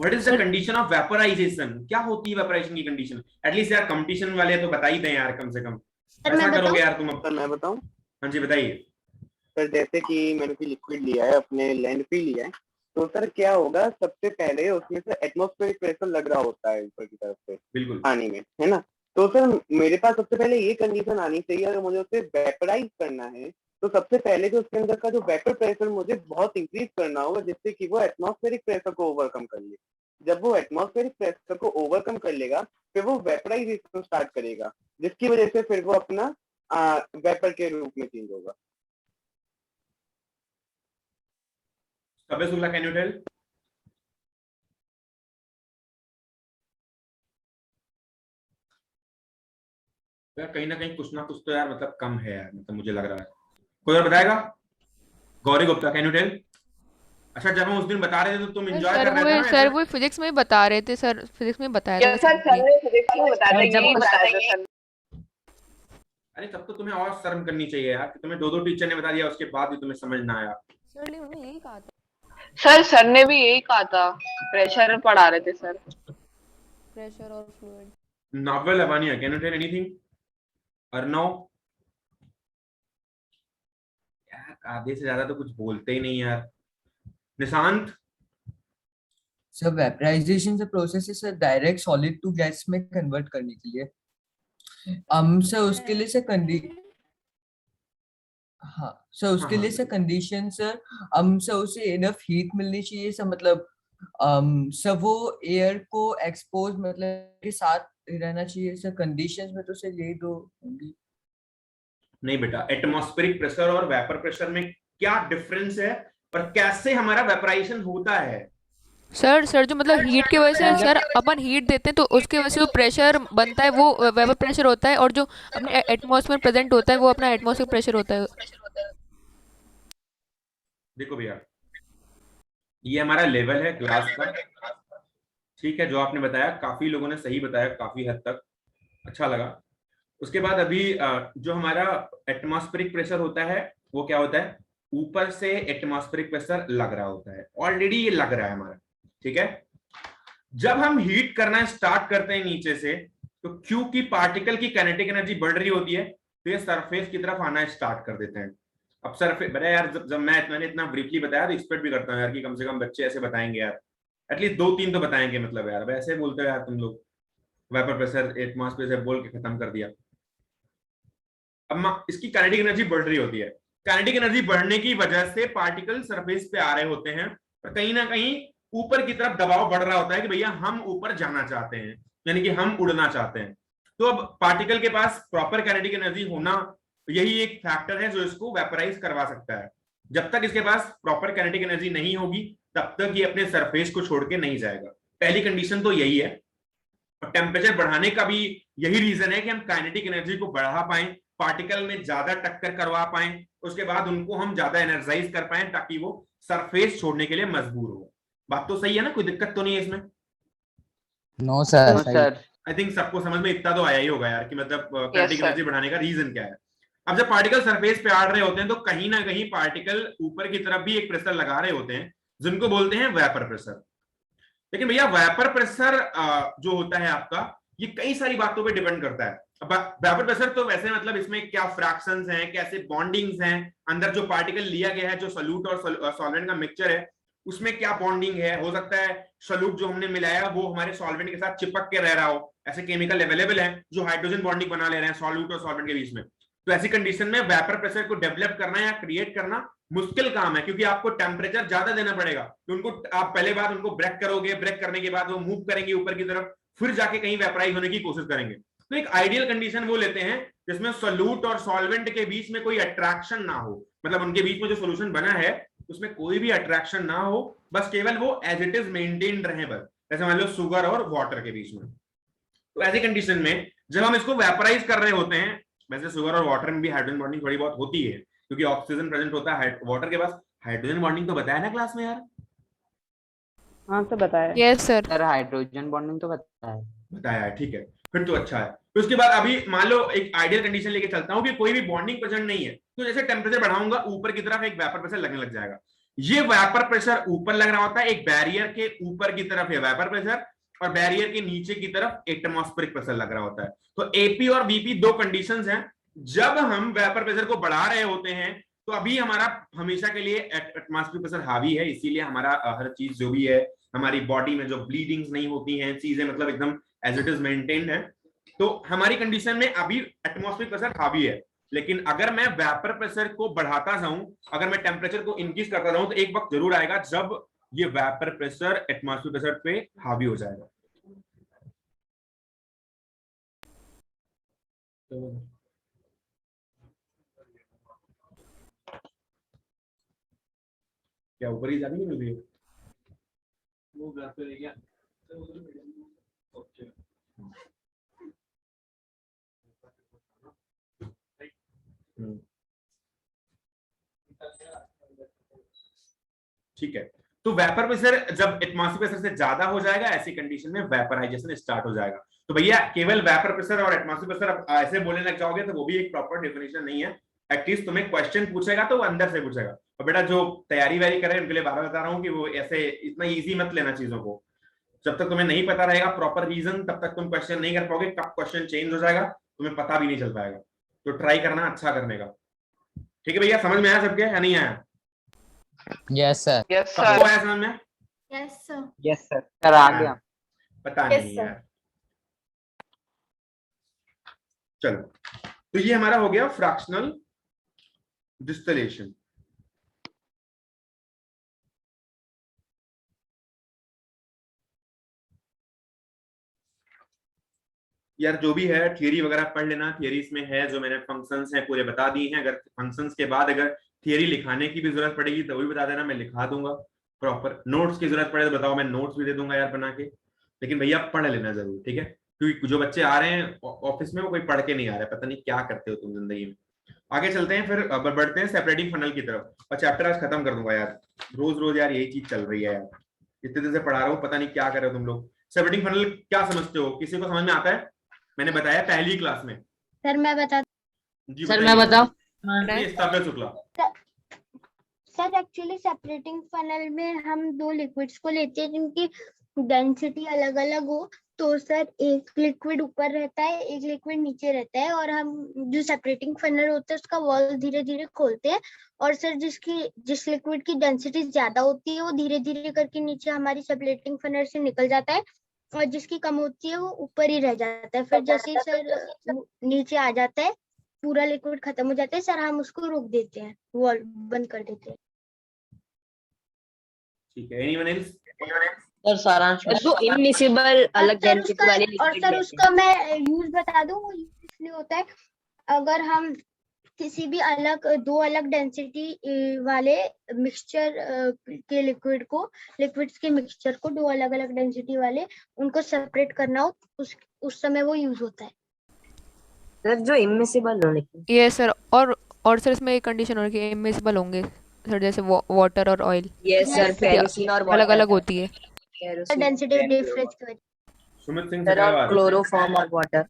What is the condition of vaporization? क्या होती है वेपराइजेशन की कंडीशन? एटलीस्ट यार कंपटीशन वाले तो बता ही दें यार, कम से कम ऐसा करोगे यार तुम। सर मैं बताऊं? हाँ जी बताइए। सर जैसे कि मैंने कोई लिक्विड लिया है, अपने लैंड पे लिया है, तो सर क्या होगा, सबसे पहले उसमें से एटमॉस्फेरिक प्रेशर लग रहा होता है ऊपर की तरफ से बिल्कुल पानी में, है ना। तो सर मेरे पास सबसे पहले ये कंडीशन आनी चाहिए, अगर मुझे उसे वेपराइज करना है तो सबसे पहले जो उसके अंदर का जो वेपर प्रेशर मुझे बहुत इंक्रीज करना होगा, जिससे कि वो एटमॉस्फेरिक प्रेशर को ओवरकम कर ले। जब वो एटमॉस्फेरिक प्रेशर को ओवरकम कर लेगा फिर वो वेपराइजेशन स्टार्ट करेगा, जिसकी वजह से फिर वो अपना वेपर के रूप में चेंज होगा। Sabesula, can you tell? यार कहीं ना कुछ तो यार मतलब कम है यार, मतलब मुझे लग रहा है। कोई और बताएगा? Gauri Gupta, can you tell? अच्छा जब हम उस दिन बता रहे थे तो तुम एंजॉय कर रहे थे ना? सर वो फिजिक्स में बता रहे थे सर, फिजिक्स में बताया था सर ने फिजिक्स में बताया था, यही बताया था सर। अरे तब तो तुम्हें और शर्म करनी चाहिए यार कि तुम्हें दो टीचर ने बता दिया उसके बाद भी तुम्हें समझ ना आया। सर ने उन्होंने यही कहा था। सर ने भी यही कहा था, प्रेशर पढ़ा रहे थे सर। प्रेशर और फ्लूइड। नॉवेल Avaniya, can you tell anything? Arnav? यार आधे से ज्यादा तो कुछ बोलते ही नहीं यार। निशांत? सर वेपराइजेशन से प्रोसेस है sir direct solid to gas में कन्वर्ट करने के लिए। सर उसके लिए सर उसके लिए सर कंडीशन सर सर उसे इनफ हीट मिलनी चाहिए सर, मतलब सर वो एयर को एक्सपोज मतलब के साथ रहना चाहिए सर। कंडीशंस में तो सर यही दो होंगी। नहीं बेटा, एटमॉस्फेरिक प्रेशर और वेपर प्रेशर में क्या डिफरेंस है और कैसे हमारा वेपराइजेशन होता है? सर जो मतलब हीट की वजह से सर अपन हीट देते हैं तो उसकी वजह से जो प्रेशर बनता है वो वेपर प्रेशर होता है, और जो अपने एटमॉस्फेयर प्रेजेंट होता है वो अपना एटमॉस्फेयर प्रेशर होता है। देखो भैया, ये हमारा लेवल है ग्लास का, ठीक है। जो आपने बताया काफी लोगों ने सही बताया, काफी हद तक अच्छा लगा। उसके बाद अभी जो हमारा एटमॉस्फेरिक प्रेशर होता है वो क्या होता है, ऊपर से एटमॉस्फेरिक प्रेशर लग रहा होता है, ऑलरेडी ये लग रहा है हमारा, ठीक है। जब हम हीट करना स्टार्ट करते हैं नीचे से, तो क्योंकि पार्टिकल की काइनेटिक एनर्जी बढ़ रही होती है तो ये सरफेस की तरफ आना स्टार्ट कर देते हैं। अब सरफेस बता यार, जब मैंने इतना ब्रीफली बताया तो एक्सपेक्ट भी करता हूँ यार कि कम से कम बच्चे ऐसे बताएंगे यार, एटलीस्ट 2-3 तो बताएंगे, मतलब यार ऐसे बोलते हो यार तुम लोग, वेपर प्रेशर एटमॉस्फेयर से बोल के खत्म कर दिया। अब इसकी काइनेटिक एनर्जी बढ़ रही होती है, काइनेटिक एनर्जी बढ़ने की वजह से पार्टिकल सरफेस पे आ रहे होते हैं, और कहीं ना कहीं ऊपर की तरफ दबाव बढ़ रहा होता है कि भैया हम ऊपर जाना चाहते हैं, यानी कि हम उड़ना चाहते हैं। तो अब पार्टिकल के पास प्रॉपर काइनेटिक एनर्जी होना यही एक फैक्टर है जो इसको वेपराइज करवा सकता है। जब तक इसके पास प्रॉपर काइनेटिक एनर्जी नहीं होगी तब तक ये अपने सरफेस को छोड़ के नहीं जाएगा। पहली कंडीशन तो यही है। और टेम्परेचर बढ़ाने का भी यही रीजन है कि हम काइनेटिक एनर्जी को बढ़ा पाए, पार्टिकल में ज्यादा टक्कर करवा पाए, उसके बाद उनको हम ज्यादा एनर्जाइज कर पाए ताकि वो सरफेस छोड़ने के लिए मजबूर हो। बात तो सही है ना, कोई दिक्कत तो नहीं है इसमें? No sir. आई थिंक सबको समझ में इतना तो आया ही होगा यार कि मतलब काइनेटिक एनर्जी बढ़ाने का रीजन क्या है। अब जब पार्टिकल सरफेस पे आ रहे होते हैं तो कहीं ना कहीं पार्टिकल ऊपर की तरफ भी एक प्रेशर लगा रहे होते हैं जिनको बोलते हैं वेपर प्रेशर। लेकिन भैया वेपर प्रेशर जो होता है आपका, ये कई सारी बातों पे डिपेंड करता है। अब वेपर प्रेशर तो वैसे मतलब इसमें क्या फ्रैक्शंस हैं, कैसे बॉन्डिंग्स हैं, अंदर जो पार्टिकल लिया गया है, जो सॉल्यूट और सॉल्वेंट का मिक्सचर है उसमें क्या बॉन्डिंग है, हो सकता है सॉल्यूट जो हमने मिलाया वो हमारे सॉल्वेंट के साथ चिपक के रह रहा हो, ऐसे केमिकल अवेलेबल है जो हाइड्रोजन बॉन्डिंग बना ले रहे हैं सॉल्यूट और सॉल्वेंट के बीच में। तो ऐसी कंडीशन में वेपर प्रेशर को डेवलप करना या क्रिएट करना मुश्किल काम है, क्योंकि आपको टेम्परेचर ज्यादा देना पड़ेगा। तो उनको आप पहले बार उनको ब्रेक करोगे, ब्रेक करने के बाद वो मूव करेंगे ऊपर की तरफ, फिर जाके कहीं वेपराइज होने की कोशिश करेंगे। तो एक आइडियल कंडीशन वो लेते हैं जिसमें सॉल्यूट और सॉल्वेंट के बीच में कोई अट्रैक्शन ना हो, मतलब उनके बीच में जो सोल्यूशन बना है उसमें कोई भी अट्रैक्शन ना हो, बस केवल वो एज इट इज मेंटेन्ड रहे, बस जैसे मान लो शुगर और वाटर के बीच में। तो ऐसी कंडीशन में जब हम इसको वेपराइज कर रहे होते हैं, वैसे शुगर और वाटर में भी हाइड्रोजन बॉन्डिंग थोड़ी बहुत होती है क्योंकि ऑक्सीजन प्रेजेंट होता है, वाटर के पास हाइड्रोजन बॉन्डिंग तो बताया ना क्लास में यार? हाँ तो बताया। Yes sir. हाइड्रोजन बॉन्डिंग तो बताया है, ठीक है, फिर तो अच्छा है। तो उसके बाद अभी मान लो एक आइडियल कंडीशन लेके चलता हूं कि कोई भी बॉन्डिंग प्रेजेंट नहीं है, तो जैसे टेम्परेचर बढ़ाऊंगा ऊपर की तरफ एक वेपर प्रेशर लगने लग जाएगा। ये वेपर प्रेशर ऊपर लग रहा होता है, एक बैरियर के ऊपर की तरफ है वेपर प्रेशर और बैरियर के नीचे की तरफ एटमॉस्फेरिक प्रेशर लग रहा होता है। तो एपी और वीपी दो कंडीशंस हैं। जब हम वेपर प्रेशर को बढ़ा रहे होते हैं तो अभी हमारा हमेशा के लिए एटमॉस्फेरिक प्रेशर हावी है, इसीलिए हमारा हर चीज जो भी है हमारी बॉडी में जो ब्लीडिंग्स नहीं होती हैं, चीजें मतलब एकदम एज इट इज मेंटेन्ड है। तो हमारी कंडीशन में अभी एटमॉस्फेरिक प्रेशर हावी है। लेकिन अगर मैं वेपर प्रेशर को बढ़ाता जाऊं, अगर मैं टेम्परेचर को इंक्रीज करता जाऊं, तो एक वक्त जरूर आएगा जब ये वेपर प्रेशर एटमॉस्फेरिक प्रेशर पे हावी हो जाएगा। क्या ऊपर ही जानी है वो घर पे रह गया। ठीक है, तो वेपर प्रेशर जब एटमॉस्फेरिक प्रेशर से ज्यादा हो जाएगा, ऐसी कंडीशन में वेपराइजेशन स्टार्ट हो जाएगा। तो भैया केवल वेपर प्रेशर और एटमॉस्फेरिक प्रेशर ऐसे बोलने लग जाओगे तो वो भी एक प्रॉपर डेफिनेशन नहीं है। एटलीस्ट तुम्हें क्वेश्चन पूछेगा तो वो अंदर से पूछेगा। और बेटा जो तैयारी वैयारी करे उनके लिए बार बता रहा हूँ कि वो ऐसे इतना ईजी मत लेना चीजों को। जब तक तुम्हें नहीं पता रहेगा प्रॉपर रीजन, तब तक तुम क्वेश्चन नहीं कर पाओगे, कब क्वेश्चन चेंज हो जाएगा तुम्हें पता भी नहीं चल पाएगा। तो ट्राई करना अच्छा करने का। ठीक है भैया, समझ में आया सबके या नहीं आया? Yes sir. सबको आया समझ में? यस सर आ गया। पता नहीं यार। चलो, तो ये हमारा हो गया फ्रैक्शनल डिस्टिलेशन। यार जो भी है थियरी वगैरह पढ़ लेना, थियरीज में है जो मैंने फंक्शंस हैं पूरे बता दिए हैं। अगर फंक्शंस के बाद अगर थियरी लिखाने की भी जरूरत पड़ेगी तो भी बता देना, मैं लिखा दूंगा। प्रॉपर। नोट्स की जरूरत पड़े तो बताओ, मैं नोट्स भी दे दूंगा यार बना के, लेकिन भैया पढ़ लेना जरूर, ठीक है? क्योंकि जो बच्चे आ रहे हैं ऑफिस में वो कोई पढ़ के नहीं आ रहे, पता नहीं क्या करते हो तुम जिंदगी में। आगे चलते हैं, फिर बढ़ते हैं सेपरेटिंग फनल की तरफ, और चैप्टर आज खत्म कर दूंगा यार। रोज रोज यार यही चीज चल रही है यार, इतने दिन से पढ़ा रहा हूँ, पता नहीं क्या कर रहे हो तुम लोग। सेपरेटिंग फनल क्या समझते हो? किसी को समझ में आता है? मैंने बताया पहली क्लास में। सर मैं बता जी सर मैं बताऊं? बताइए Shukla. Sir actually separating funnel में हम दो लिक्विड्स को लेते हैं जिनकी डेंसिटी अलग अलग हो। तो सर एक लिक्विड ऊपर रहता है, एक लिक्विड नीचे रहता है, और हम जो सेपरेटिंग फनल होता है उसका वॉल धीरे धीरे खोलते हैं। और सर जिस लिक्विड की डेंसिटी ज्यादा होती है वो धीरे धीरे करके नीचे हमारी सेपरेटिंग फनल से निकल जाता है, और जिसकी कम होती है वो ऊपर ही रह जाता है। फिर जैसे ही सर नीचे आ जाता है, पूरा लिक्विड खत्म हो जाता है सर, हम उसको रोक देते हैं, वॉल बंद कर देते हैं। ठीक है, एनीवन एल्स? सर सारांश जो इनमिसिबल अलग डेंसिटी वाली और लिक्विड सर उसका मैं यूज बता दूं, वो यूज इसलिए होता है अगर हम किसी भी दो अलग डेंसिटी वाले मिक्सचर के लिक्विड्स के मिक्सचर को, दो अलग अलग डेंसिटी वाले उनको सेपरेट करना हो, उस समय वो यूज होता है। सर जो इनमिसिबल हो, लेकिन ये सर और सर इसमें एक कंडीशन और कि इमिसिबल होंगे सर, जैसे वाटर और ऑयल यस सर, फेरिसिन और अलग अलग होती है। डेंसिटी डिफरेंस की वजह सुमित सिंह सर और सिकरवार। क्लोरोफॉर्म और वाटर।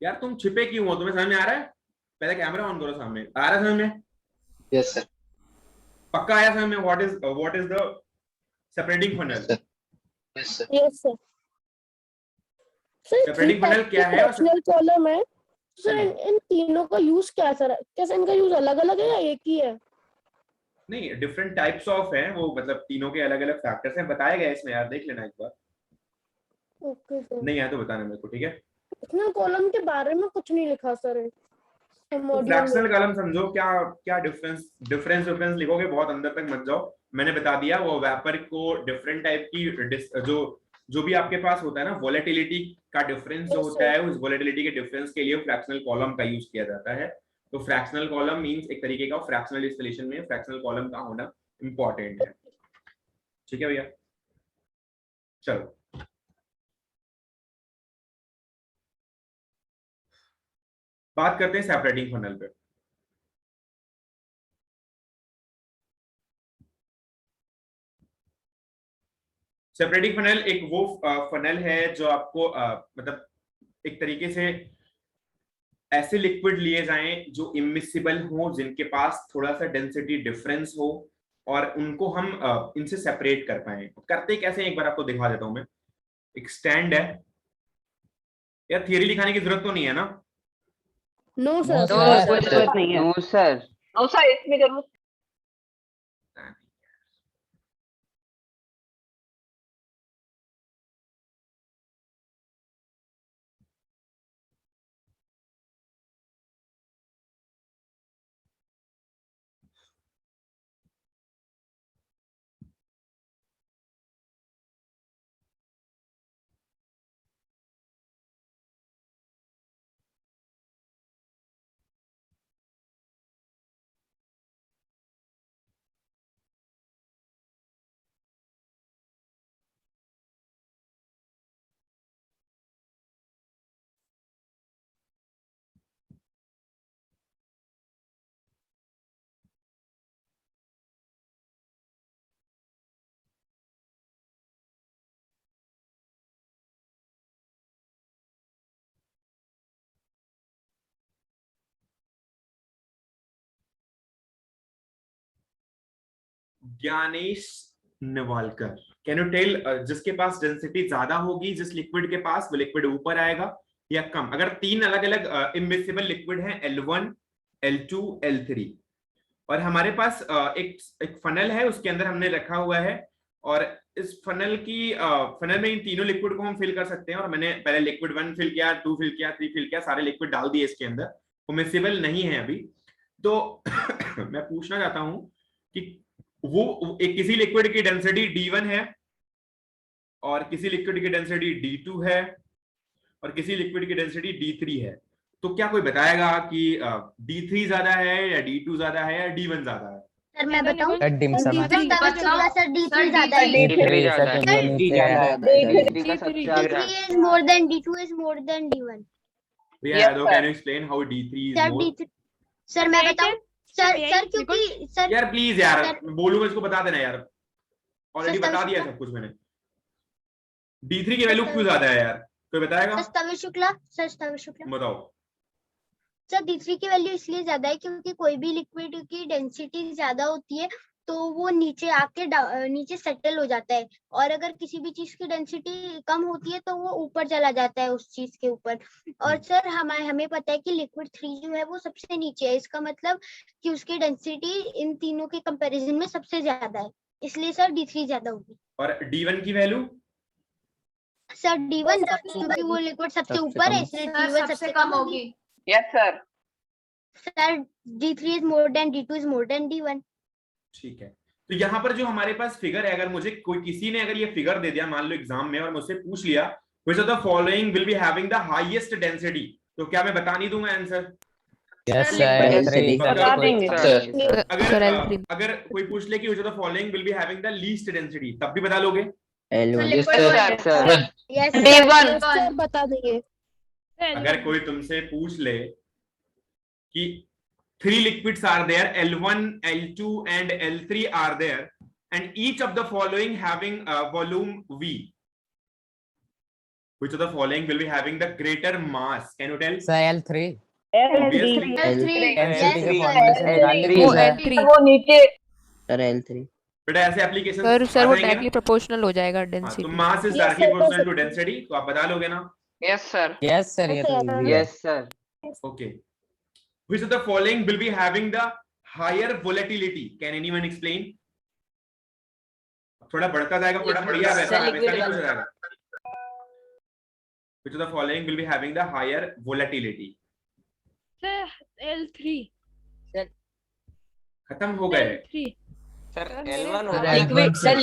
यार तुम छिपे क्यों हो? तुम्हें समझ में आ रहा है? पहले कैमरा ऑन करो, सामने आ रहा है समझ में? Yes sir. पक्का आया समझ में? What is the separating funnel? Yes sir. Yes sir. Separating funnel क्या है? फ्रैक्शनल कॉलम है सर, इन तीनों का यूज क्या है सर? कैसे इनका यूज अलग अलग है या एक ही है? नहीं, डिफरेंट टाइप्स ऑफ है वो, मतलब तीनों के अलग अलग फैक्टर्स हैं, बताया गया इसमें यार, देख लेना एक बार। Okay sir. नहीं आया तो बताना मेरे को, ठीक है? फ्रैक्शनल कॉलम के बारे में कुछ नहीं लिखा सर फ्रैक्शनल कॉलम समझो क्या क्या डिफरेंस लिखोगे, बहुत अंदर तक मत जाओ। मैंने बता दिया, वो वेपर को डिफरेंट टाइप की जो भी आपके पास होता है ना, वोलेटिलिटी का डिफरेंस जो होता है, उस वोलेटिलिटी के डिफरेंस के लिए फ्रैक्शनल कॉलम का यूज किया जाता है। तो फ्रैक्शनल कॉलम मींस एक तरीके का फ्रैक्शनल डिस्टिलेशन में फ्रैक्शनल कॉलम का होना इंपॉर्टेंट है, ठीक है भैया? चलो बात करते हैं सेपरेटिंग फनल पे। सेपरेटिंग फनल एक वो फनल है जो आपको मतलब एक तरीके से ऐसे लिक्विड लिए जाएं जो इमिसिबल हो, जिनके पास थोड़ा सा डेंसिटी डिफरेंस हो, और उनको हम इनसे सेपरेट कर पाए। करते कैसे एक बार आपको दिखा देता हूं मैं। एक स्टैंड है यार, थियरी लिखाने की जरूरत तो नहीं है ना? No sir. कोई जरूरत नहीं है। नो सर इसमें जरूरत। Gyanesh Niwalkar, can you tell, जिसके पास डेंसिटी ज्यादा होगी जिस लिक्विड के पास, वो लिक्विड ऊपर आएगा या कम? अगर तीन अलग अलग इमिसिबल लिक्विड हैं, L1 L2 L3, और हमारे पास एक फनल है, उसके अंदर हमने रखा हुआ है, और इस फनल में इन तीनों लिक्विड को हम फिल कर सकते हैं। और मैंने पहले लिक्विड 1 फिल किया, 2 फिल किया, 3 फिल किया, सारे लिक्विड डाल दिए इसके अंदर, इमिसिबल नहीं है अभी। तो मैं पूछना चाहता हूं कि वो एक किसी लिक्विड की डेंसिटी D1 है, और किसी लिक्विड की डेंसिटी D2 है, और किसी लिक्विड की डेंसिटी D3 है। तो क्या कोई बताएगा कि D3 ज्यादा है या D2 ज्यादा है या D1 ज्यादा है? सर मैं बताऊं सर डिम सम है। तभी शुक्ला सर D3 ज्यादा है। D3 सर तुमसे नीचे है। D3 is more than D2 is more than D1 भैया Yadav, can you explain how D3 is sir more? D3 sir मैं बताऊं सर क्योंकि सर यार प्लीज यार, बोलूंगा इसको बता देना यार, ऑलरेडी सर, बता दिया सब कुछ मैंने। D3 की वैल्यू क्यों ज्यादा है यार, कोई बताएगा? स्तविर शुक्ला बताओ। सर D3 की वैल्यू इसलिए ज्यादा है क्योंकि कोई भी लिक्विड की डेंसिटी ज्यादा होती है तो वो नीचे आके नीचे सेटल हो जाता है, और अगर किसी भी चीज की डेंसिटी कम होती है तो वो ऊपर चला जाता है उस चीज के ऊपर। और सर हमें पता है कि लिक्विड 3 जो है वो सबसे नीचे है, इसका मतलब कि उसकी डेंसिटी इन तीनों के कंपैरिजन में सबसे ज्यादा है, इसलिए सर D3 ज्यादा होगी। और D1 की वैल्यू? सर D1 क्योंकि वो लिक्विड सबसे ऊपर है इसलिए D1 सबसे कम होगी। Yes sir. Sir D3 is more than D2 is more than D1। ठीक है, तो यहाँ पर जो हमारे पास फिगर है, अगर मुझे किसी ने अगर ये फिगर दे दिया मान लो एग्जाम में और मुझसे पूछ लिया which of the following will be having the highest density, तो क्या मैं बता नहीं दूंगा आंसर? यस सर बता देंगे अगर कोई पूछ ले कि which of the following will be having the least density, तब भी बता लोगे? सर बता देंगे। अगर कोई तुमसे पूछ ले कि 3 liquids are there, L1, L2 and L3 are there, and each of the following having volume V, which of the following will be having the greater mass? Can you tell? Sir L3 Obviously. वो नीचे sir L3 बेटा ऐसे application sir वो directly proportional हो जाएगा तो density. Mass is directly proportional to density, तो आप बता लोगे ना? यस सर ये तो easy है। Sir Okay. Which of the following will be having the higher volatility? Can anyone explain? थोड़ा बढ़ता जाएगा, थोड़ा बढ़िया वैसा नहीं हो जाएगा। Which of the following will be having the higher volatility? Sir L3 खत्म हो गए। सर L1 सर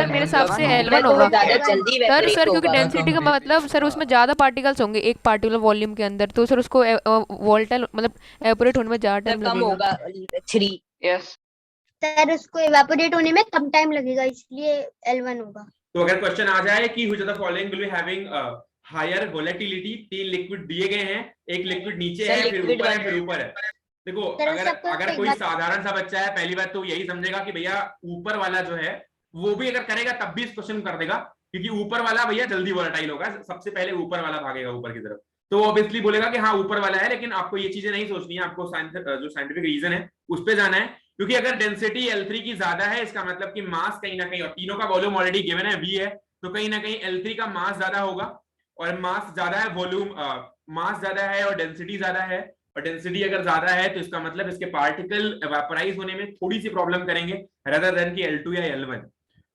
मेरे हिसाब से L1 होगा सर क्योंकि डेंसिटी का मतलब सर उसमें ज्यादा पार्टिकल्स होंगे एक पार्टिकुलर वॉल्यूम के अंदर, तो सर उसको वोलेटाइल मतलब एवापोरेट होने में ज्यादा टाइम लगेगा। 3 यस सर उसको एवापोरेट होने में कम टाइम लगेगा इसलिए L1 होगा। तो अगर क्वेश्चन आ जाए कि which of the following will be having higher volatility, 3 liquid दिए गए हैं, एक लिक्विड नीचे है फिर ऊपर है फिर ऊपर है। देखो अगर कोई साधारण सा बच्चा है, पहली बात तो यही समझेगा कि भैया ऊपर वाला जो है वो भी अगर करेगा तब भी इस क्वेश्चन कर देगा, क्योंकि ऊपर वाला भैया जल्दी वोलेटाइल होगा, सबसे पहले ऊपर वाला भागेगा ऊपर की तरफ, तो ऑब्वियसली बोलेगा कि हाँ ऊपर वाला है। लेकिन आपको ये चीजें नहीं सोचनी है, आपको जो साइंटिफिक रीजन है उस पर जाना है, क्योंकि अगर डेंसिटी L3 की ज्यादा है इसका मतलब कि मास कहीं ना कहीं, और तीनों का वॉल्यूम ऑलरेडी गिवन है V है, तो कहीं ना कहीं L3 का मास ज्यादा होगा, और मास ज्यादा है वॉल्यूम मास ज्यादा है और डेंसिटी ज्यादा है, और डेंसिटी अगर ज्यादा है तो इसका मतलब इसके पार्टिकल एवापोराइज होने में थोड़ी सी प्रॉब्लम करेंगे रादर देन कि L2 या L1।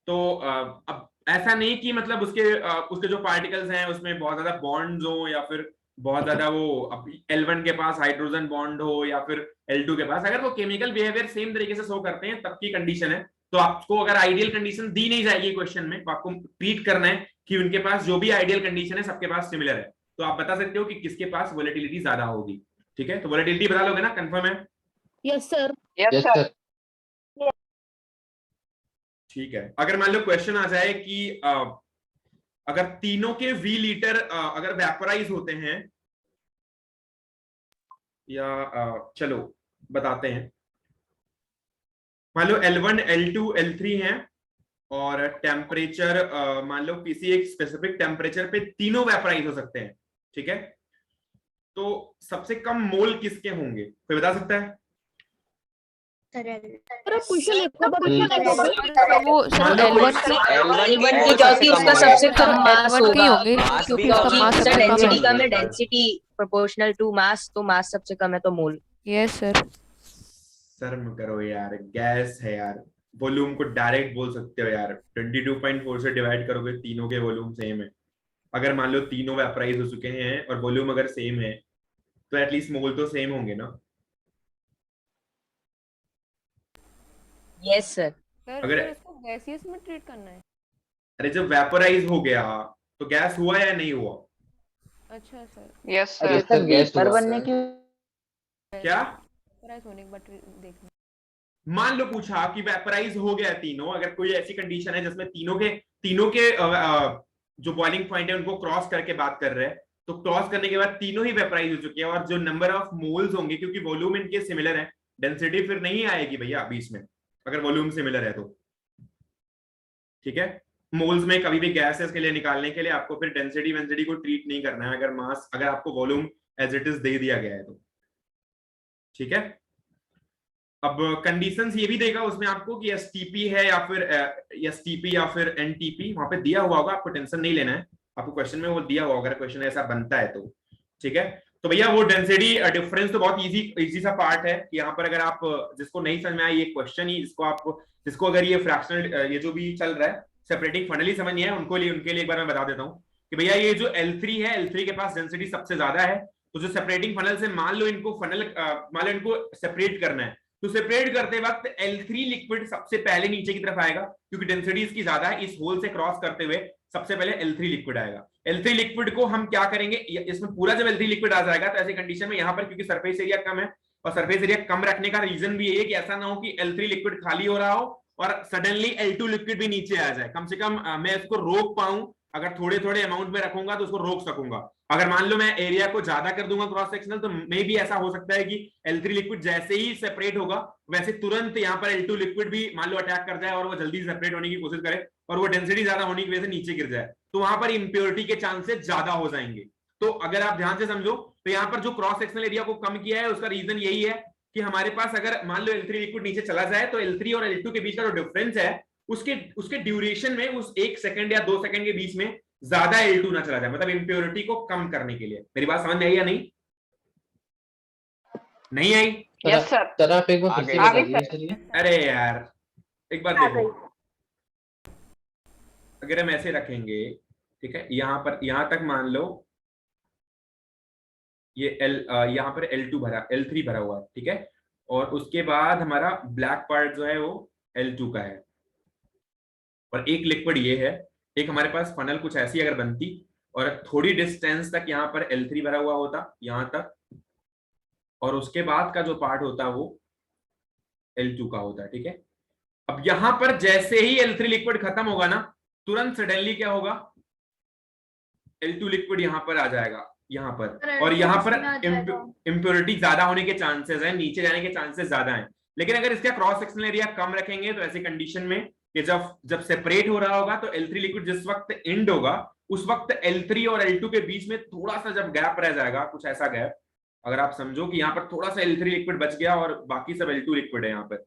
तो अब ऐसा नहीं कि मतलब उसके जो पार्टिकल्स हैं उसमें बहुत ज्यादा बॉन्ड्स हो या फिर बहुत ज्यादा वो L1 के पास हाइड्रोजन बॉन्ड हो या फिर L2 के पास, अगर वो केमिकल बिहेवियर सेम तरीके से शो करते हैं तब की कंडीशन है। तो आपको अगर आइडियल कंडीशन दी नहीं जाएगी क्वेश्चन में, तो आपको ट्रीट करना है कि उनके पास जो भी आइडियल कंडीशन है सबके पास सिमिलर है, तो आप बता सकते हो कि किसके पास वोलेटिलिटी ज्यादा होगी। ठीक है, तो वोलेटिलिटी बता लोगे ना, कंफर्म है? Yes sir. यस सर ठीक है, अगर मान लो क्वेश्चन आ जाए कि अगर तीनों के V लीटर अगर वेपोराइज होते हैं, या चलो बताते हैं, मान लो L1, L2, L3 हैं और टेम्परेचर मान लो किसी एक स्पेसिफिक टेम्परेचर पे तीनों वेपोराइज हो सकते हैं, ठीक है, तो सबसे कम मोल किसके होंगे, कोई बता सकता है? L1 की क्योंकि उसका सबसे कम मास होगा, क्योंकि उसका मास सबसे कम डेंसिटी है। कम है, डेंसिटी प्रोपोर्शनल टू मास, तो मास सबसे कम है तो मोल। Yes sir. शर्म करो यार, गैस है यार, वॉल्यूम को डायरेक्ट बोल सकते हो यार, 22.4 से डिवाइड करोगे तीनों के वॉल्यूम सेम है। अगर मान लो तीनों वेपोराइज हो चुके हैं और वॉल्यूम अगर सेम है तो एटलीस्ट मोल तो सेम होंगे ना। Yes sir. अगर इसको गैसियस में ट्रीट करना है। अरे जब वेपोराइज हो गया तो गैस हुआ या नहीं हुआ? अच्छा sir. Yes sir sir. Gas बनने की क्या वेपोराइज होने के बाद देखना। मान लो पूछा कि वेपराइज हो गया तीनों, अगर कोई ऐसी कंडीशन है जिसमें तीनों के जो बॉइलिंग पॉइंट है उनको क्रॉस करके बात कर रहे हैं, तो क्रॉस करने के बाद तीनों ही वेपराइज हो चुके हैं, और जो नंबर ऑफ मोल्स होंगे, क्योंकि वॉल्यूम इनके सिमिलर है, डेंसिटी फिर नहीं आएगी भैया बीच में अगर वॉल्यूम सिमिलर है तो, ठीक है। मोल्स में कभी भी गैसेस के लिए निकालने के लिए आपको फिर डेंसिटी को ट्रीट नहीं करना है, अगर आपको वॉल्यूम एज इट इज दे दिया गया है तो, ठीक है। अब कंडीशंस ये भी देगा उसमें आपको कि एसटीपी है या फिर एसटीपी या फिर एनटीपी, वहां पे दिया हुआ होगा, आपको टेंशन नहीं लेना है, आपको क्वेश्चन में वो दिया हुआ होगा, क्वेश्चन ऐसा बनता है तो, ठीक है। तो भैया वो डेंसिटी डिफरेंस तो बहुत इजी सा पार्ट है कि यहाँ पर अगर आप जिसको नहीं समझ में आया ये क्वेश्चन ही, जिसको अगर ये फ्रैक्शनल ये जो भी चल रहा है सेपरेटिंग फनल ही समझ नहीं है उनके लिए एक बार मैं बता देता हूँ कि भैया ये जो L3 है, L3 के पास डेंसिटी सबसे ज्यादा है, तो जो सेपरेटिंग फनल से मान लो इनको सेपरेट करना है, तो सेपरेट करते वक्त L3 लिक्विड सबसे पहले नीचे की तरफ आएगा क्योंकि डेंसिटी इसकी ज्यादा है, इस होल से क्रॉस करते हुए सबसे पहले L3 लिक्विड आएगा। L3 लिक्विड को हम क्या करेंगे, इसमें पूरा जब L3 लिक्विड आ जाएगा तो ऐसी कंडीशन में यहाँ पर क्योंकि सरफेस एरिया कम है, और सरफेस एरिया कम रखने का रीजन भी ये है कि ऐसा ना हो कि L3 लिक्विड खाली हो रहा हो और सडनली L2 लिक्विड भी नीचे आ जाए, कम से कम मैं इसको रोक पाऊं, अगर थोड़े थोड़े अमाउंट में रखूंगा तो उसको रोक सकूंगा। अगर मान लो मैं एरिया को ज्यादा कर दूंगा क्रॉस सेक्शनल, तो मे भी ऐसा हो सकता है कि L3 लिक्विड जैसे ही सेपरेट होगा वैसे तुरंत यहाँ पर L2 लिक्विड भी मान लो अटैक कर जाए और वो जल्दी सेपरेट होने की कोशिश करे और वो डेंसिटी ज्यादा होने की वजह से नीचे गिर जाए, तो वहां पर इंप्योरिटी के चांसेस ज्यादा हो जाएंगे। तो अगर आप ध्यान से समझो तो यहाँ पर जो क्रॉस सेक्शनल एरिया को कम किया है उसका रीजन यही है कि हमारे पास अगर मान लो L3 लिक्विड नीचे चला जाए तो L3 और L2 के बीच का जो डिफरेंस है उसके ड्यूरेशन में, उस 1 सेकंड या 2 सेकंड के बीच में ज्यादा L2 ना चला जाए, मतलब इंप्योरिटी को कम करने के लिए। मेरी बात समझ में आई या नहीं? नहीं आई? Yes sir. सर आप एक बार फिर से बता दीजिए सर ये। अरे यार एक बार देखो, अगर हम ऐसे रखेंगे, ठीक है, यहां तक मान लो ये यहाँ पर L3 भरा हुआ है, ठीक है, और उसके बाद हमारा ब्लैक पार्ट जो है वो L2 का है, और एक लिक्विड ये है, एक हमारे पास फनल कुछ ऐसी अगर बनती और थोड़ी डिस्टेंस तक यहाँ पर L3 भरा हुआ होता यहां तक, और उसके बाद का जो पार्ट होता वो L2 का होता, ठीक है। अब यहां पर जैसे ही L3 लिक्विड खत्म होगा ना, तुरंत सडनली क्या होगा, L2 लिक्विड यहां पर आ जाएगा यहाँ पर, और यहाँ पर इंप्योरिटी ज्यादा होने के चांसेस हैं, नीचे जाने के चांसेस ज्यादा हैं। लेकिन अगर इसका क्रॉस सेक्शनल एरिया कम रखेंगे तो ऐसी कंडीशन में कि जब सेपरेट हो रहा होगा तो L3 लिक्विड जिस वक्त एंड होगा उस वक्त L3 और L2 के बीच में थोड़ा सा जब गैप रह जाएगा, कुछ ऐसा गैप, अगर आप समझो कि यहाँ पर थोड़ा सा L3 लिक्विड बच गया और बाकी सब L2 लिक्विड है यहाँ पर,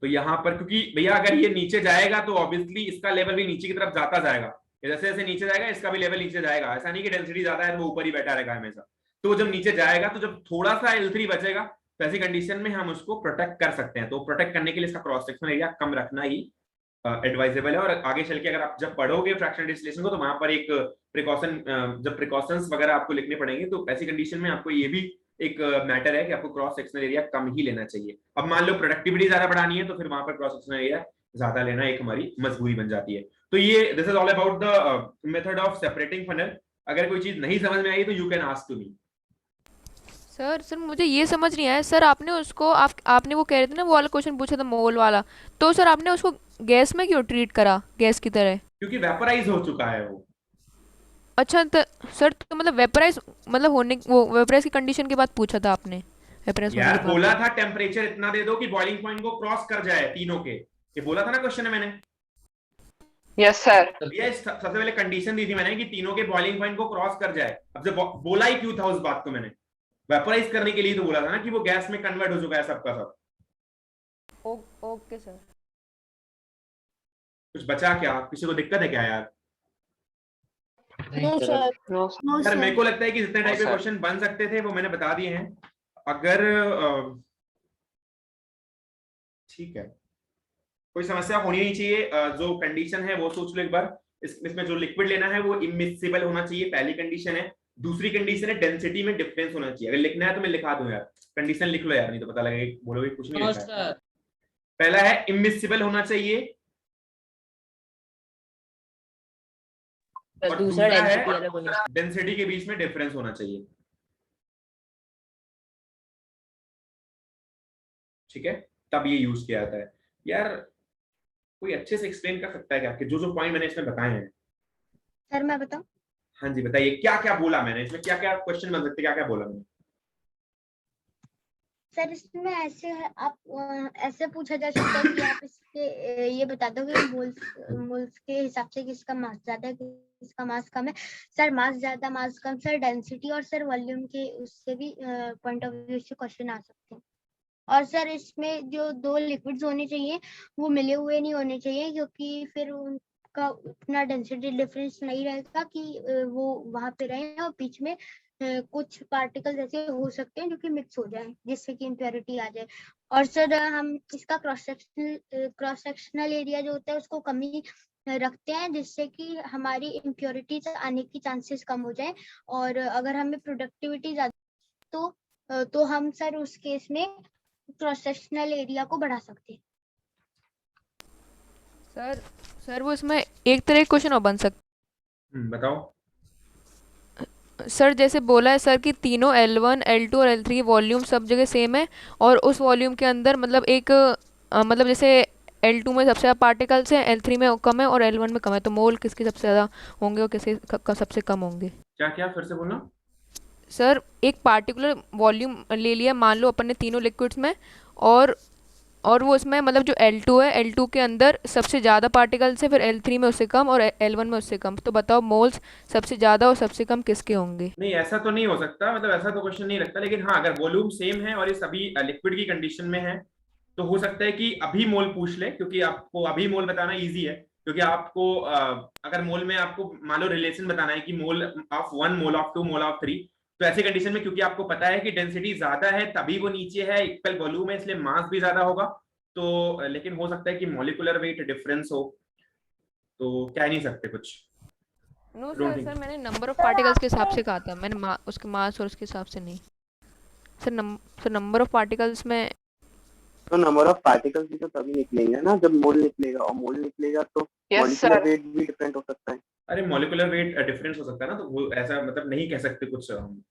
तो यहाँ पर क्योंकि भैया अगर ये नीचे जाएगा तो ऑब्वियसली इसका लेवल भी नीचे की तरफ जाता जाएगा, जैसे जैसे नीचे जाएगा इसका भी लेवल नीचे जाएगा, ऐसा नहीं कि डेंसिटी ज्यादा है तो वो ऊपर ही बैठा रहेगा हमेशा, तो जब नीचे जाएगा तो जब थोड़ा सा L3 बचेगा तो ऐसी कंडीशन में हम उसको प्रोटेक्ट कर सकते हैं। तो प्रोटेक्ट करने के लिए इसका क्रॉस सेक्शनल एरिया कम रखना ही एडवाइजेबल है। और आगे चल के अगर आप जब पढ़ोगे फ्रैक्शनल डिस्टिलेशन को तो वहां पर एक प्रिकॉशन, जब प्रिकॉशंस वगैरह आपको लिखने पड़ेंगे तो ऐसी कंडीशन में आपको ये भी एक मैटर है कि आपको क्रॉस सेक्शनल एरिया कम ही लेना चाहिए। अब मान लो प्रोडक्टिविटी ज्यादा बढ़ानी है तो फिर वहां पर क्रॉस सेक्शनल एरिया ज्यादा लेना एक हमारी मजबूरी बन जाती है। तो ये this is all about the method of separating funnel. अगर कोई चीज नहीं समझ में आई तो you can ask to me. Sir मुझे ये समझ नहीं आया सर, आपने उसको आपने वो कह रहे थे ना, वो वाला क्वेश्चन पूछा था मोल वाला, तो सर आपने उसको गैस में क्यों ट्रीट करा, गैस की तरह? क्योंकि वेपराइज हो चुका है वो। अच्छा तो सर तो मतलब वेपराइज मतलब होने, वो वेपराइज की कंडीशन के बाद पूछा था आपने? वेपराइज यार बोला था टेम्परेचर इतना दे दो कि बॉइलिंग पॉइंट को क्रॉस कर जाए तीनों के, ये बोला था ना क्वेश्चन में मैंने। Yes sir. ये सबसे पहले कंडीशन दी थी मैंने कि तीनों के बॉइलिंग पॉइंट को क्रॉस कर जाए। अब जब बोला ही क्यों था उस बात को मैंने, वेपराइज करने के लिए तो बोला था ना कि वो गैस में कन्वर्ट हो चुका है सबका सब। Okay sir. कुछ बचा क्या? किसी को दिक्कत है क्या यार? No sir. सर मेरे को लगता है कि जितने टाइप के क्वेश्चन बन सकते थे वो मैंने बता दिए हैं। अगर ठीक है, कोई समस्या होनी नहीं चाहिए। जो कंडीशन है वो सोच लो एक बार। इसमें जो लिक्विड लेना है वो इमिसिबल होना चाहिए, पहली कंडीशन है। दूसरी कंडीशन है डेंसिटी में डिफरेंस होना चाहिए। अगर लिखना है तो मैं लिखा दूं यार, कंडीशन लिख लो यार, नहीं तो पता लगेगा बोलोगे कुछ नहीं लिखा है। पहला है इमिसिबल होना चाहिए, और दूसरा है डेंसिटी के बीच में डिफरेंस होना चाहिए। ठीक है, तब ये यूज किया जाता है। यार कोई अच्छे से एक्सप्लेन कर सकता है क्या कि जो जो पॉइंट मैंने इसमें बताए हैं? सर मैं बताऊं? हाँ जी बताइए, क्या क्या बोला मैंने इसमें, क्या क्या क्वेश्चन बन सकते, क्या क्या बोला मैंने? सर इसमें ऐसे है, आप ऐसे पूछा जा सकता है कि आप इसके ये बता दो कि मोल्स के हिसाब से किसका मास ज्यादा है किसका मास कम है। सर मास ज्यादा मास कम सर डेंसिटी और सर वॉल्यूम के उससे भी पॉइंट ऑफ व्यू से क्वेश्चन आ सकते हैं। और सर इसमें जो दो लिक्विड्स होने चाहिए वो मिले हुए नहीं होने चाहिए, क्योंकि फिर उनका उतना डेंसिटी डिफरेंस नहीं रहेगा कि वो वहां पे रहे और बीच में कुछ पार्टिकल्स ऐसे हो सकते हैं जो कि मिक्स हो जाए जिससे कि इम्प्योरिटी आ जाए। और सर हम इसका क्रॉस सेक्शनल एरिया जो होता है उसको कम ही रखते हैं जिससे कि हमारी इम्प्योरिटीज आने की चांसेस कम हो जाए। और अगर हमें प्रोडक्टिविटी ज्यादा तो हम सर उस केस में क्रॉस सेक्शनल एरिया को बढ़ा सकते हैं। सर वो इसमें एक तरह का क्वेश्चन और बन सकता बताओ। सर जैसे बोला है सर कि तीनों L1 L2 और L3 की वॉल्यूम सब जगह सेम है और उस वॉल्यूम के अंदर मतलब एक मतलब जैसे L2 में सबसे ज़्यादा पार्टिकल्स हैं, L3 में कम है और L1 में कम है, तो मोल किसके सबसे ज़्यादा होंगे और किसके सबसे कम होंगे? क्या क्या फिर से बोलना। सर एक पार्टिकुलर वॉल्यूम ले लिया मान लो अपन ने तीनों लिक्विड्स में और वो उसमें मतलब जो L2 है L2 के अंदर सबसे ज़्यादा पार्टिकल्स है, फिर L3 में उससे कम और L1 में उससे कम, तो बताओ मोल्स सबसे ज़्यादा और सबसे कम किसके होंगे? नहीं ऐसा तो नहीं हो सकता, मतलब ऐसा तो क्वेश्चन नहीं रखता, लेकिन हाँ अगर वॉल्यूम सेम है और ये सभी लिक्विड की कंडीशन में है तो हो सकता है कि अभी मोल पूछ ले, क्योंकि आपको अभी मोल बताना इजी है, क्योंकि आपको अगर मोल में आपको मान लो रिलेशन बताना है कि mole of 1 mole of 2 mole of 3, तो ऐसे कंडीशन में क्योंकि आपको पता है कि डेंसिटी ज्यादा है तभी वो नीचे है, इक्वल वॉल्यूम है इसलिए मास भी ज्यादा होगा, तो लेकिन हो सकता है कि मॉलिक्यूलर वेट डिफरेंस हो, तो कह नहीं सकते कुछ। नो सर मैंने नंबर ऑफ पार्टिकल्स के हिसाब से कहा था, मैंने उसके मास और उसके हिसाब से नहीं। सर नंबर ऑफ पार्टिकल्स में तो नंबर ऑफ पार्टिकल्स भी तो तभी निकलेंगे ना जब मोल निकलेगा, और मोल निकलेगा तो मॉलिक्यूलर वेट भी डिफरेंट हो सकता है। अरे मॉलिक्यूलर वेट डिफरेंस हो सकता है ना, तो वो ऐसा मतलब नहीं कह सकते कुछ हम,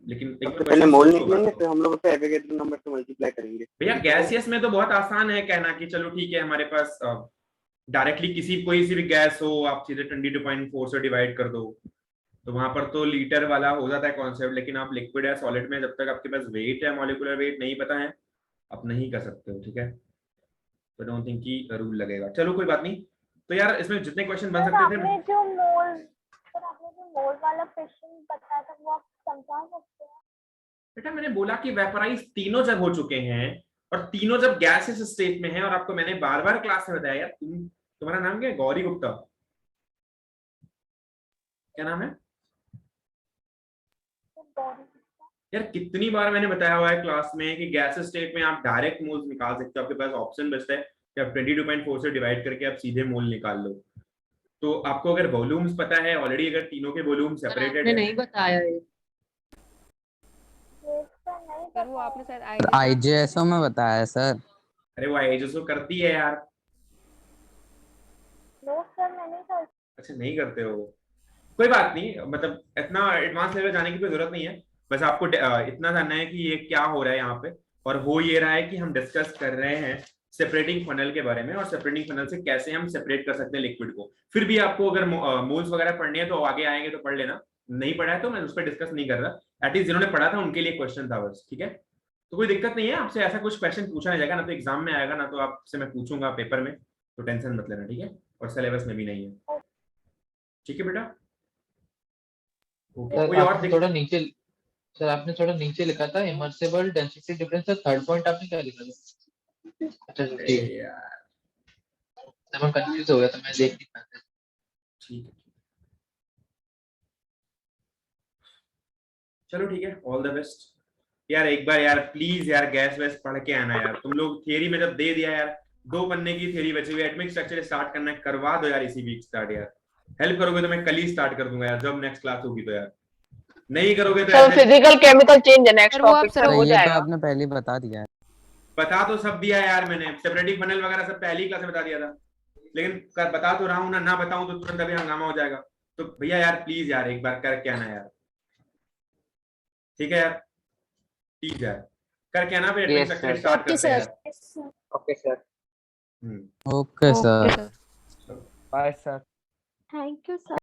लेकिन सबसे पहले मोल निकलेंगे फिर हम लोग उसे एवोगैड्रो नंबर से मल्टीप्लाई करेंगे। भैया गैसियस में तो बहुत आसान है कहना कि चलो ठीक है हमारे पास डायरेक्टली कोई सी भी गैस हो आप सीधे 22.4 से डिवाइड कर दो, तो वहां पर तो लीटर वाला हो जाता है कॉन्सेप्ट, लेकिन आप लिक्विड या सॉलिड में जब तक आपके पास वेट है मॉलिक्यूलर वेट नहीं पता है आप नहीं कर सकते हो, ठीक है? तो डोंट थिंक कि रूल लगेगा, चलो कोई बात नहीं। तो यार इसमें जितने क्वेश्चन बन सकते थे आपने जो मोल वाला क्वेश्चन बताया था वो आप समझा सकते हैं? बेटा मैंने बोला कि वेपराइज तीनों जब हो चुके हैं और तीनों जब गैसेस स्टेट में हैं, और आपको मैंने बार बार क्लास में बताया यार, तुम्हारा नाम क्या है? गौरी गुप्ता, क्या नाम है यार? कितनी बार मैंने बताया हुआ है क्लास में कि गैस स्टेट में आप डायरेक्ट मोल्स निकाल सकते हो, आपके पास ऑप्शन बचता है कि आप 22.4 से डिवाइड करके आप सीधे मोल निकाल लो। तो आपको अगर वॉल्यूम्स पता है ऑलरेडी, अगर तीनों के वॉल्यूम सेपरेटेड है, नहीं बताया है सर वो आपने शायद IJSO में बताया है सर। अरे वो आईजेएसओ करती है यार। नो सर मैं नहीं करती। अच्छा नहीं करते हो, कोई बात नहीं, मतलब इतना एडवांस लेवल जाने की कोई जरूरत नहीं है, बस आपको इतना जानना है कि ये क्या हो रहा है यहाँ पे, और हो ये रहा है कि हम डिस्कस कर रहे हैं सेपरेटिंग फनल के बारे में, और सेपरेटिंग फनल से कैसे हम सेपरेट कर सकते हैं लिक्विड को। फिर भी आपको अगर मोल्स वगैरह पढ़ने हैं तो आगे आएंगे तो पढ़ लेना, नहीं पढ़ा है तो मैं उस पर डिस्कस नहीं कर रहा, एटलीस्ट जिन्होंने पढ़ा था उनके लिए क्वेश्चन था बस, ठीक है? तो कोई दिक्कत नहीं है, आपसे ऐसा कुछ क्वेश्चन पूछा नहीं जाएगा ना, तो एग्जाम में आएगा ना तो आपसे मैं पूछूंगा पेपर में, तो टेंशन मत लेना, ठीक है? और सिलेबस में भी नहीं है, ठीक है बेटा? सर आपने थोड़ा नीचे, सर आपने थोड़ा नीचे लिखा था इमर्सिबल डेंसिटी डिफरेंस, थर्ड पॉइंट आपने क्या लिखा था? अच्छा ठीक है यार, मैं कंफ्यूज हो गया था, मैं देख नहीं पाया। ठीक है चलो ठीक है, ऑल द बेस्ट यार। एक बार यार प्लीज यार गैस वैस पढ़ के आना यार, तुम लोग थियरी में जब दे दिया यार, 2 पन्ने की थियरी बची हुई, एटॉमिक स्ट्रक्चर स्टार्ट करना करवा दो यार इसी वीक स्टार्ट यार, हेल्प करोगे तो मैं कल ही स्टार्ट कर दूंगा यार जब नेक्स्ट क्लास होगी, तो यार नहीं करोगे तो सर फिजिकल केमिकल चेंज है नेक्स्ट टॉपिक सर, हो जाएगा। आपने पहले बता दिया है। बता तो सब दिया यार मैंने, सेपरेटिंग फनल वगैरह सब पहली क्लास में बता दिया था, लेकिन बता तो रहा हूँ ना बताऊं तो तुरंत अभी हंगामा हो जाएगा, तो भैया यार प्लीज यार एक बार करके आना यार, ठीक है यार? प्लीज यार करके आना, फिर एटॉमिक स्ट्रक्चर स्टार्ट करते हैं यार। Okay sir. Okay okay sir, sir. Bye sir. Thank you sir.